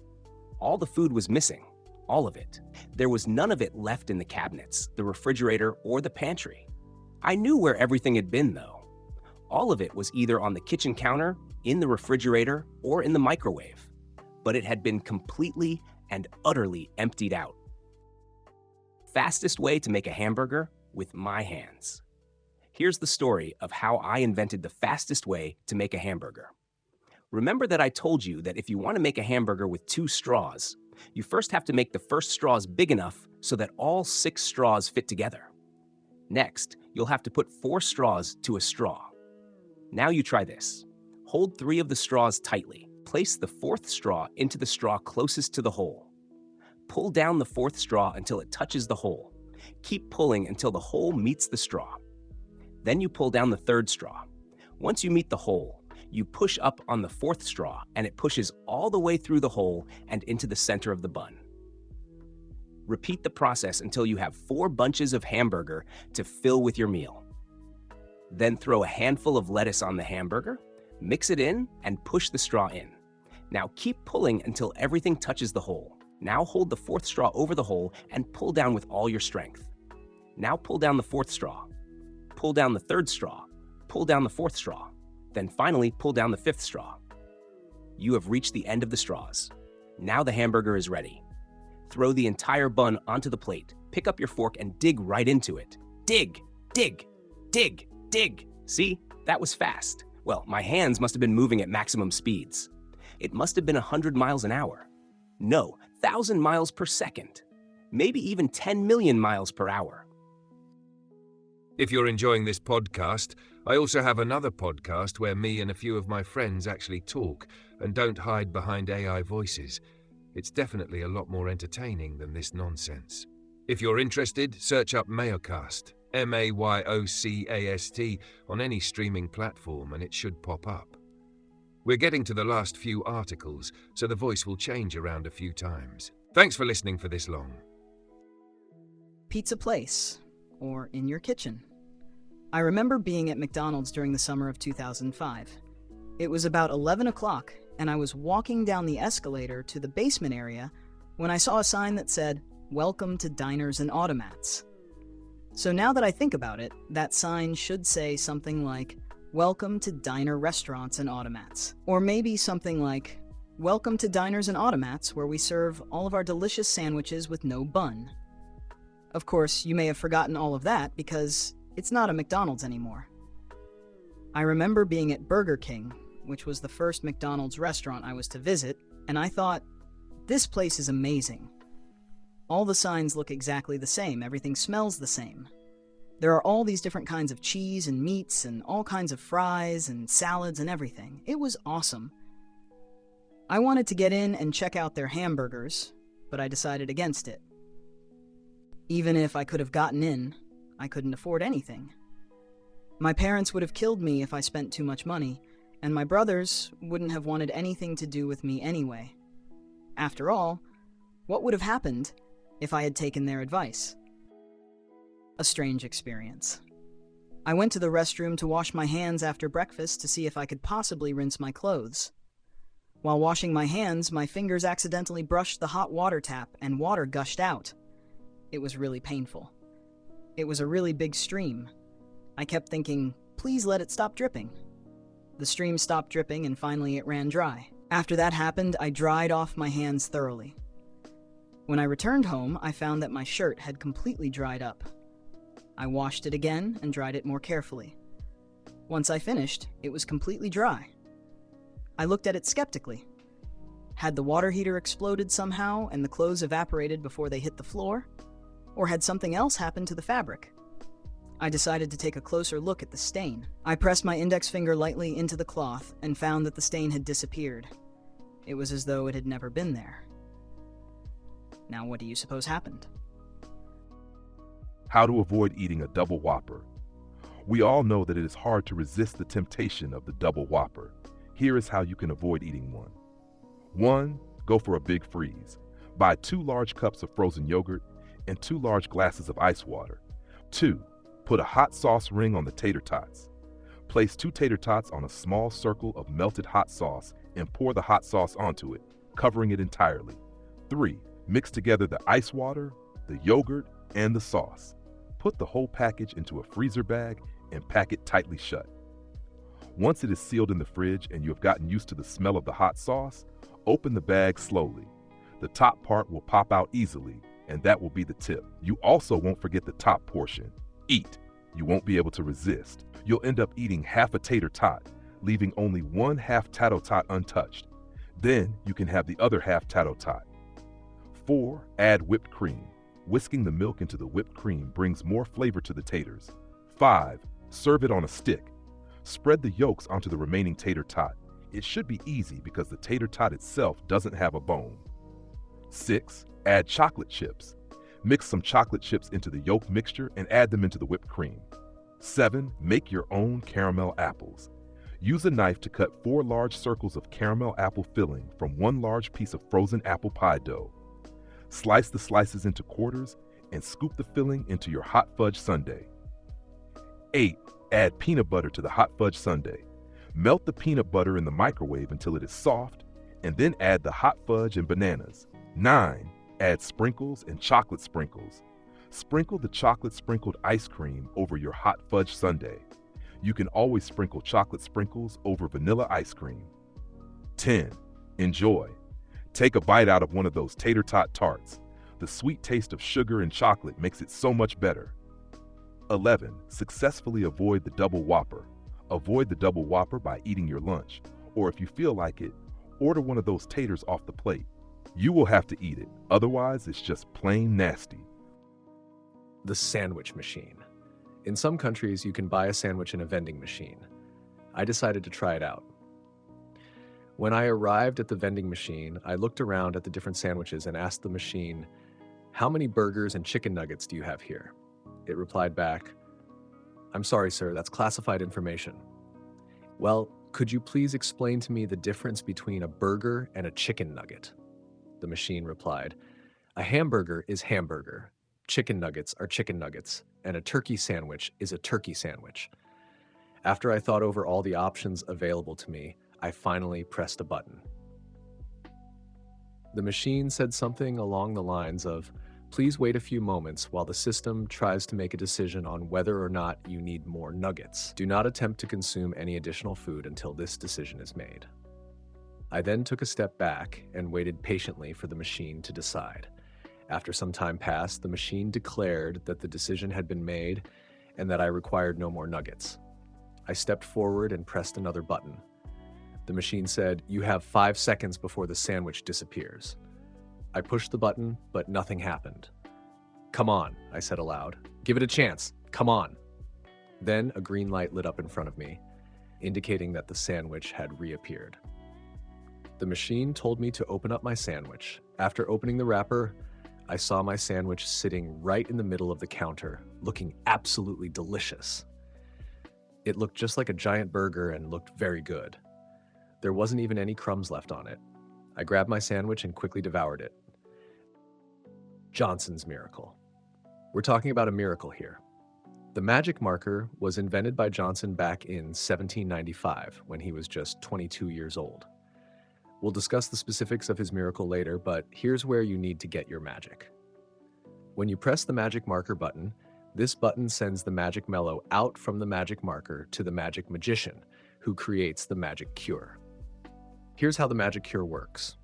All the food was missing, all of it. There was none of it left in the cabinets, the refrigerator, or the pantry. I knew where everything had been, though. All of it was either on the kitchen counter, in the refrigerator, or in the microwave. But it had been completely and utterly emptied out. Fastest way to make a hamburger with my hands. Here's the story of how I invented the fastest way to make a hamburger. Remember that I told you that if you want to make a hamburger with 2 straws, you first have to make the first straws big enough so that all 6 straws fit together. Next, you'll have to put 4 straws to a straw. Now you try this. Hold 3 of the straws tightly. Place the 4th straw into the straw closest to the hole. Pull down the 4th straw until it touches the hole. Keep pulling until the hole meets the straw. Then you pull down the 3rd straw. Once you meet the hole, you push up on the 4th straw and it pushes all the way through the hole and into the center of the bun. Repeat the process until you have 4 bunches of hamburger to fill with your meal. Then throw a handful of lettuce on the hamburger, Mix it in and push the straw in. Now keep pulling until everything touches the hole. Now hold the fourth straw over the hole and pull down with all your strength. Now pull down the fourth straw. Pull down the third straw. Pull down the fourth straw. Then finally pull down the fifth straw. You have reached the end of the straws. Now the hamburger is ready. Throw the entire bun onto the plate. Pick up your fork and dig right into it. Dig, dig, dig, dig. See, that was fast. Well, my hands must have been moving at maximum speeds. It must have been 100 miles an hour. No, 1,000 miles per second. Maybe even 10 million miles per hour. If you're enjoying this podcast, I also have another podcast where me and a few of my friends actually talk and don't hide behind AI voices. It's definitely a lot more entertaining than this nonsense. If you're interested, search up Mayocast, Mayocast, on any streaming platform and it should pop up. We're getting to the last few articles, so the voice will change around a few times. Thanks for listening for this long. Pizza place, or in your kitchen. I remember being at McDonald's during the summer of 2005. It was about 11 o'clock, and I was walking down the escalator to the basement area when I saw a sign that said, "Welcome to Diners and Automats." So now that I think about it, that sign should say something like, "Welcome to Diner Restaurants and Automats." Or maybe something like, "Welcome to Diners and Automats, where we serve all of our delicious sandwiches with no bun." Of course, you may have forgotten all of that because it's not a McDonald's anymore. I remember being at Burger King, which was the first McDonald's restaurant I was to visit, and I thought, this place is amazing. All the signs look exactly the same, everything smells the same. There are all these different kinds of cheese and meats and all kinds of fries and salads and everything. It was awesome. I wanted to get in and check out their hamburgers, but I decided against it. Even if I could have gotten in, I couldn't afford anything. My parents would have killed me if I spent too much money, and my brothers wouldn't have wanted anything to do with me anyway. After all, what would have happened if I had taken their advice? A strange experience. I went to the restroom to wash my hands after breakfast to see if I could possibly rinse my clothes. While washing my hands, my fingers accidentally brushed the hot water tap and water gushed out. It was really painful. It was a really big stream. I kept thinking, please let it stop dripping. The stream stopped dripping and finally it ran dry. After that happened, I dried off my hands thoroughly. When I returned home, I found that my shirt had completely dried up. I washed it again and dried it more carefully. Once I finished, it was completely dry. I looked at it skeptically. Had the water heater exploded somehow and the clothes evaporated before they hit the floor? Or had something else happened to the fabric? I decided to take a closer look at the stain. I pressed my index finger lightly into the cloth and found that the stain had disappeared. It was as though it had never been there. Now what do you suppose happened? How to avoid eating a double Whopper. We all know that it is hard to resist the temptation of the double Whopper. Here is how you can avoid eating one. 1. Go for a big freeze. Buy 2 large cups of frozen yogurt and 2 large glasses of ice water. 2. Put a hot sauce ring on the tater tots. Place 2 tater tots on a small circle of melted hot sauce and pour the hot sauce onto it, covering it entirely. 3. Mix together the ice water, the yogurt, and the sauce. Put the whole package into a freezer bag and pack it tightly shut. Once it is sealed in the fridge and you have gotten used to the smell of the hot sauce, open the bag slowly. The top part will pop out easily, and that will be the tip. You also won't forget the top portion. Eat. You won't be able to resist. You'll end up eating half a tater tot, leaving only 1 half tater tot untouched. Then you can have the other half tater tot. 4. Add whipped cream. Whisking the milk into the whipped cream brings more flavor to the taters. 5. Serve it on a stick. Spread the yolks onto the remaining tater tot. It should be easy because the tater tot itself doesn't have a bone. 6. Add chocolate chips. Mix some chocolate chips into the yolk mixture and add them into the whipped cream. 7. Make your own caramel apples. Use a knife to cut 4 large circles of caramel apple filling from 1 large piece of frozen apple pie dough. Slice the slices into quarters and scoop the filling into your hot fudge sundae. 8. Add peanut butter to the hot fudge sundae. Melt the peanut butter in the microwave until it is soft, and then add the hot fudge and bananas. 9. Add sprinkles and chocolate sprinkles. Sprinkle the chocolate sprinkled ice cream over your hot fudge sundae. You can always sprinkle chocolate sprinkles over vanilla ice cream. 10. Enjoy. Take a bite out of one of those tater tot tarts. The sweet taste of sugar and chocolate makes it so much better. 11. Successfully avoid the double whopper. Avoid the double whopper by eating your lunch, or if you feel like it, order one of those taters off the plate. You will have to eat it, otherwise it's just plain nasty. The sandwich machine. In some countries, you can buy a sandwich in a vending machine. I decided to try it out. When I arrived at the vending machine, I looked around at the different sandwiches and asked the machine, "How many burgers and chicken nuggets do you have here?" It replied back, "I'm sorry, sir, that's classified information." "Well, could you please explain to me the difference between a burger and a chicken nugget?" The machine replied, "A hamburger is hamburger, chicken nuggets are chicken nuggets, and a turkey sandwich is a turkey sandwich." After I thought over all the options available to me, I finally pressed a button. The machine said something along the lines of, "Please wait a few moments while the system tries to make a decision on whether or not you need more nuggets. Do not attempt to consume any additional food until this decision is made." I then took a step back and waited patiently for the machine to decide. After some time passed, the machine declared that the decision had been made and that I required no more nuggets. I stepped forward and pressed another button. The machine said, "You have 5 seconds before the sandwich disappears." I pushed the button, but nothing happened. "Come on," I said aloud. "Give it a chance. Come on." Then a green light lit up in front of me, indicating that the sandwich had reappeared. The machine told me to open up my sandwich. After opening the wrapper, I saw my sandwich sitting right in the middle of the counter, looking absolutely delicious. It looked just like a giant burger and looked very good. There wasn't even any crumbs left on it. I grabbed my sandwich and quickly devoured it. Johnson's miracle. We're talking about a miracle here. The magic marker was invented by Johnson back in 1795 when he was just 22 years old. We'll discuss the specifics of his miracle later, but here's where you need to get your magic. When you press the magic marker button, this button sends the magic mellow out from the magic marker to the magic magician, who creates the magic cure. Here's how the magic cure works.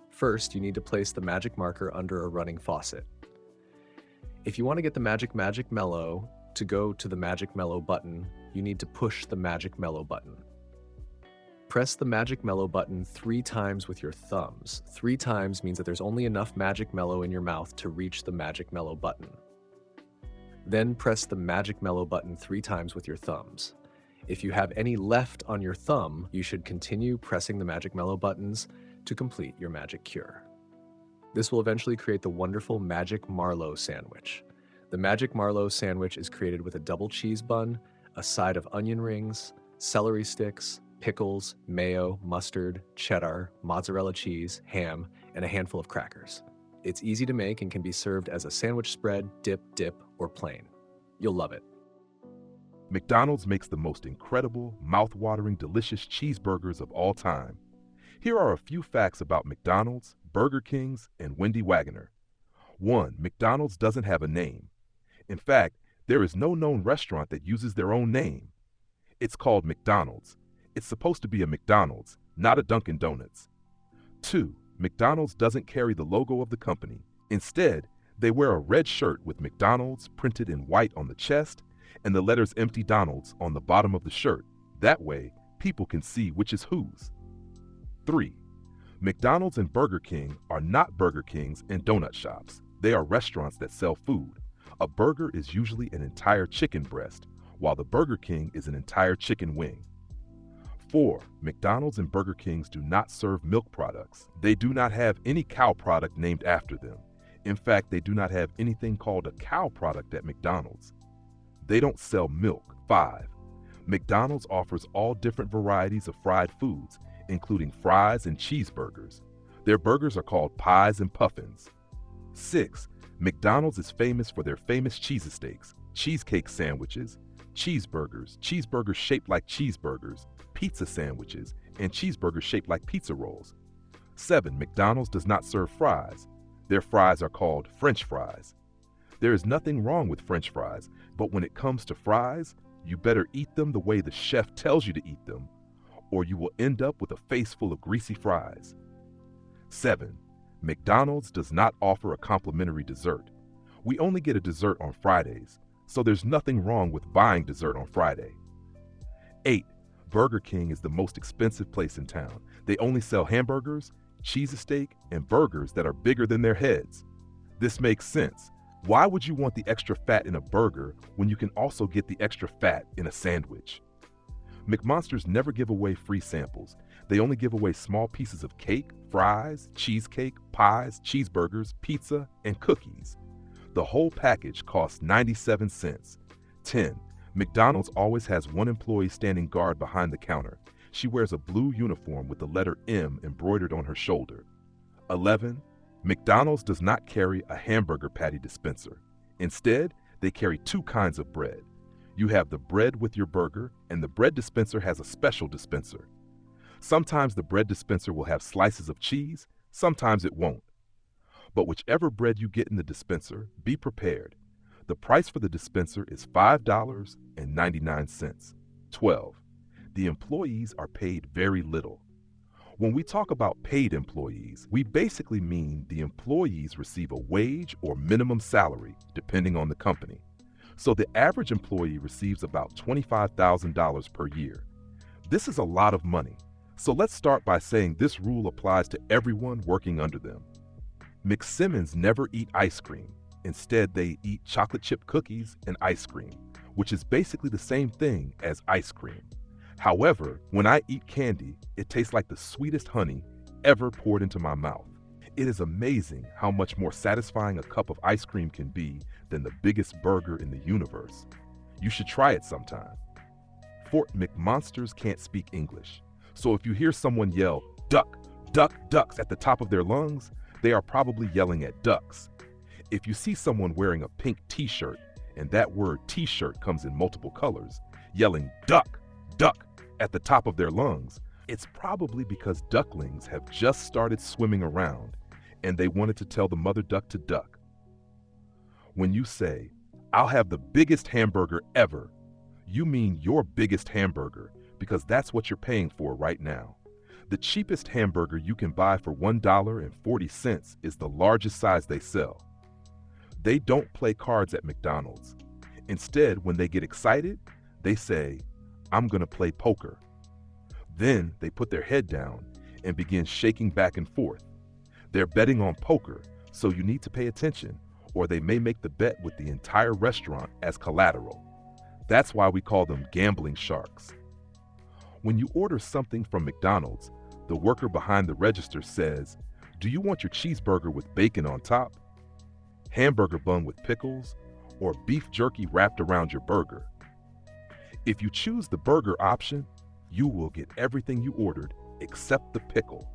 First, you need to place the magic marker under a running faucet. If you want to get the magic mellow to go to the magic mellow button, you need to push the magic mellow button. Press the magic mellow button 3 times with your thumbs. 3 times means that there's only enough magic mellow in your mouth to reach the magic mellow button. Then press the magic mellow button 3 times with your thumbs. If you have any left on your thumb, you should continue pressing the magic mellow buttons to complete your magic cure. This will eventually create the wonderful Magic Marlowe sandwich. The Magic Marlowe sandwich is created with a double cheese bun, a side of onion rings, celery sticks, pickles, mayo, mustard, cheddar, mozzarella cheese, ham, and a handful of crackers. It's easy to make and can be served as a sandwich spread, dip, or plain. You'll love it. McDonald's makes the most incredible, mouth-watering, delicious cheeseburgers of all time. Here are a few facts about McDonald's, Burger King's, and Wendy Wagoner. 1. McDonald's doesn't have a name. In fact, there is no known restaurant that uses their own name. It's called McDonald's. It's supposed to be a McDonald's, not a Dunkin' Donuts. 2. McDonald's doesn't carry the logo of the company. Instead, they wear a red shirt with McDonald's printed in white on the chest and the letters Empty Donald's on the bottom of the shirt. That way, people can see which is whose. 3. McDonald's and Burger King are not Burger Kings and donut shops. They are restaurants that sell food. A burger is usually an entire chicken breast, while the Burger King is an entire chicken wing. 4. McDonald's and Burger Kings do not serve milk products. They do not have any cow product named after them. In fact, they do not have anything called a cow product at McDonald's. They don't sell milk. 5. McDonald's offers all different varieties of fried foods, including fries and cheeseburgers. Their burgers are called pies and puffins. 6. McDonald's is famous for their famous cheesesteaks, cheesecake sandwiches, cheeseburgers, cheeseburgers shaped like cheeseburgers, pizza sandwiches and cheeseburgers shaped like pizza rolls. 7. McDonald's does not serve fries. Their fries are called French fries. There is nothing wrong with French fries, but when it comes to fries, you better eat them the way the chef tells you to eat them, or you will end up with a face full of greasy fries. 7. McDonald's does not offer a complimentary dessert. We only get a dessert on Fridays, so there's nothing wrong with buying dessert on Friday. 8. Burger King is the most expensive place in town. They only sell hamburgers, cheese steak, and burgers that are bigger than their heads. This makes sense. Why would you want the extra fat in a burger when you can also get the extra fat in a sandwich? McMonsters never give away free samples. They only give away small pieces of cake, fries, cheesecake, pies, cheeseburgers, pizza, and cookies. The whole package costs 97 cents. 10. McDonald's always has one employee standing guard behind the counter. She wears a blue uniform with the letter M embroidered on her shoulder. 11. McDonald's does not carry a hamburger patty dispenser. Instead, they carry two kinds of bread. You have the bread with your burger, and the bread dispenser has a special dispenser. Sometimes the bread dispenser will have slices of cheese, sometimes it won't. But whichever bread you get in the dispenser, be prepared. The price for the dispenser is $5.99. 12. The employees are paid very little. When we talk about paid employees, we basically mean the employees receive a wage or minimum salary, depending on the company. So the average employee receives about $25,000 per year. This is a lot of money. So let's start by saying this rule applies to everyone working under them. McSimmons never eat ice cream. Instead, they eat chocolate chip cookies and ice cream, which is basically the same thing as ice cream. However, when I eat candy, it tastes like the sweetest honey ever poured into my mouth. It is amazing how much more satisfying a cup of ice cream can be than the biggest burger in the universe. You should try it sometime. Fort McMonsters can't speak English, so if you hear someone yell, "Duck, duck, ducks" at the top of their lungs, they are probably yelling at ducks. If you see someone wearing a pink t-shirt, and that word t-shirt comes in multiple colors, yelling "duck, duck" at the top of their lungs, it's probably because ducklings have just started swimming around and they wanted to tell the mother duck to duck. When you say, "I'll have the biggest hamburger ever," you mean your biggest hamburger because that's what you're paying for right now. The cheapest hamburger you can buy for $1.40 is the largest size they sell. They don't play cards at McDonald's. Instead, when they get excited, they say, "I'm gonna play poker." Then they put their head down and begin shaking back and forth. They're betting on poker, so you need to pay attention, or they may make the bet with the entire restaurant as collateral. That's why we call them gambling sharks. When you order something from McDonald's, the worker behind the register says, "Do you want your cheeseburger with bacon on top, hamburger bun with pickles, or beef jerky wrapped around your burger?" If you choose the burger option, you will get everything you ordered except the pickle.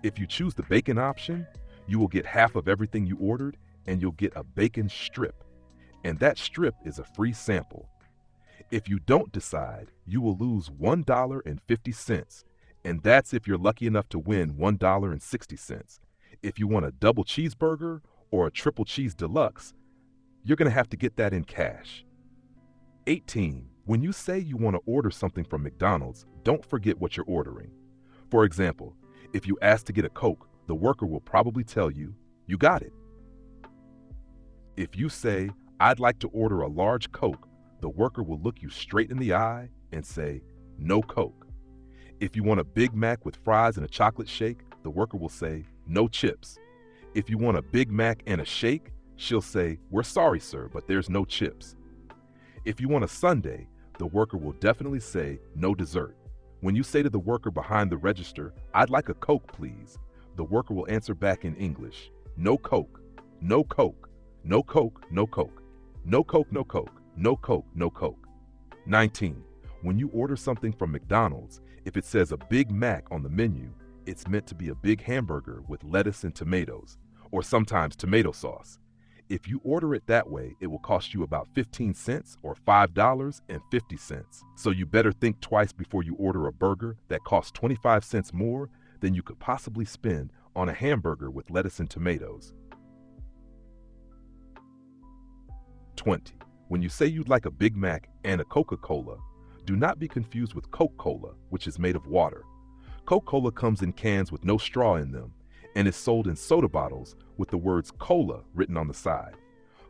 If you choose the bacon option, you will get half of everything you ordered and you'll get a bacon strip. And that strip is a free sample. If you don't decide, you will lose $1.50, and that's if you're lucky enough to win $1.60. If you want a double cheeseburger or a triple cheese deluxe, you're going to have to get that in cash. 18. When you say you want to order something from McDonald's, don't forget what you're ordering. For example, if you ask to get a Coke, the worker will probably tell you, "You got it." If you say, "I'd like to order a large Coke," the worker will look you straight in the eye and say, "No Coke." If you want a Big Mac with fries and a chocolate shake, the worker will say, "No chips." If you want a Big Mac and a shake, she'll say, "We're sorry, sir, but there's no chips." If you want a sundae, the worker will definitely say, "No dessert." When you say to the worker behind the register, "I'd like a Coke, please," the worker will answer back in English, "No Coke, no Coke, no Coke, no Coke, no Coke, no Coke, no Coke, no Coke." 19. When you order something from McDonald's, if it says a Big Mac on the menu, it's meant to be a big hamburger with lettuce and tomatoes, or sometimes tomato sauce. If you order it that way, it will cost you about 15 cents or $5.50. So you better think twice before you order a burger that costs 25 cents more than you could possibly spend on a hamburger with lettuce and tomatoes. 20. When you say you'd like a Big Mac and a Coca-Cola, do not be confused with Coke-Cola, which is made of water. Coca-Cola comes in cans with no straw in them and is sold in soda bottles with the words Cola written on the side.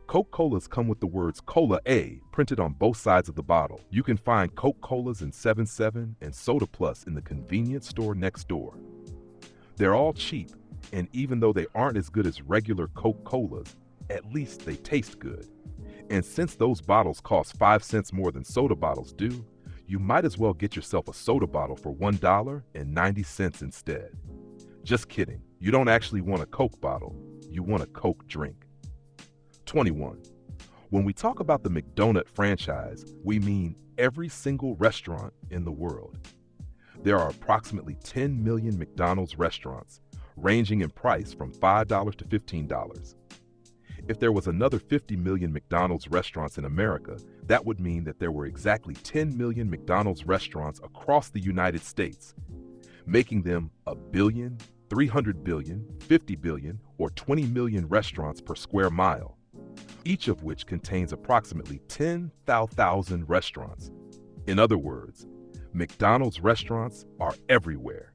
Coca-Colas come with the words Cola A printed on both sides of the bottle. You can find Coca-Colas in 7-7 and Soda Plus in the convenience store next door. They're all cheap, and even though they aren't as good as regular Coca-Colas, at least they taste good. And since those bottles cost 5 cents more than soda bottles do, you might as well get yourself a soda bottle for $1.90 instead. Just kidding. You don't actually want a Coke bottle. You want a Coke drink. 21. When we talk about the McDonald's franchise, we mean every single restaurant in the world. There are approximately 10 million McDonald's restaurants, ranging in price from $5 to $15. If there was another 50 million McDonald's restaurants in America, that would mean that there were exactly 10 million McDonald's restaurants across the United States, making them 1 billion, 300 billion, 50 billion, or 20 million restaurants per square mile, each of which contains approximately 10,000 restaurants. In other words, McDonald's restaurants are everywhere.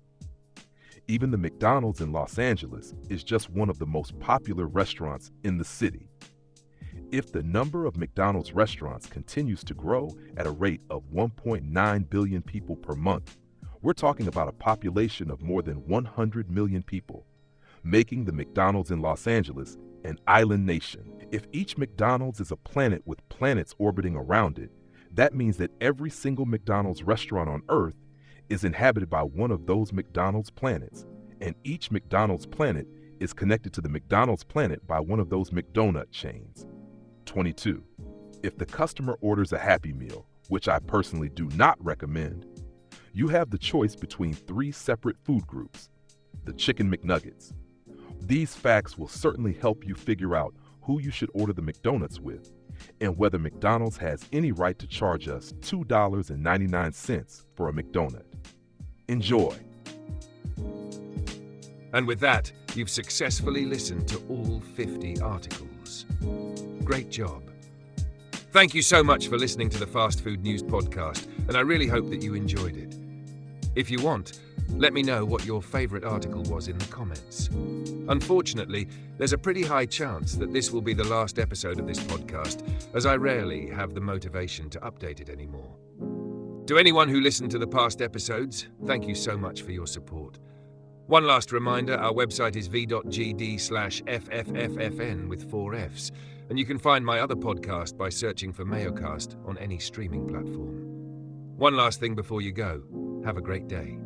Even the McDonald's in Los Angeles is just one of the most popular restaurants in the city. If the number of McDonald's restaurants continues to grow at a rate of 1.9 billion people per month, we're talking about a population of more than 100 million people, making the McDonald's in Los Angeles an island nation. If each McDonald's is a planet with planets orbiting around it, that means that every single McDonald's restaurant on Earth is inhabited by one of those McDonald's planets, and each McDonald's planet is connected to the McDonald's planet by one of those McDonut chains. 22. If the customer orders a Happy Meal, which I personally do not recommend, you have the choice between 3 separate food groups. The Chicken McNuggets. These facts will certainly help you figure out who you should order the McDonuts with, and whether McDonald's has any right to charge us $2.99 for a McDonut. Enjoy. And with that, you've successfully listened to all 50 articles. Great job. Thank you so much for listening to the Fast Food News podcast, and I really hope that you enjoyed it. If you want, let me know what your favourite article was in the comments. Unfortunately, there's a pretty high chance that this will be the last episode of this podcast, as I rarely have the motivation to update it anymore. To anyone who listened to the past episodes, thank you so much for your support. One last reminder, our website is v.gd/FFFFN with 4 Fs, and you can find my other podcast by searching for Mayocast on any streaming platform. One last thing before you go. Have a great day.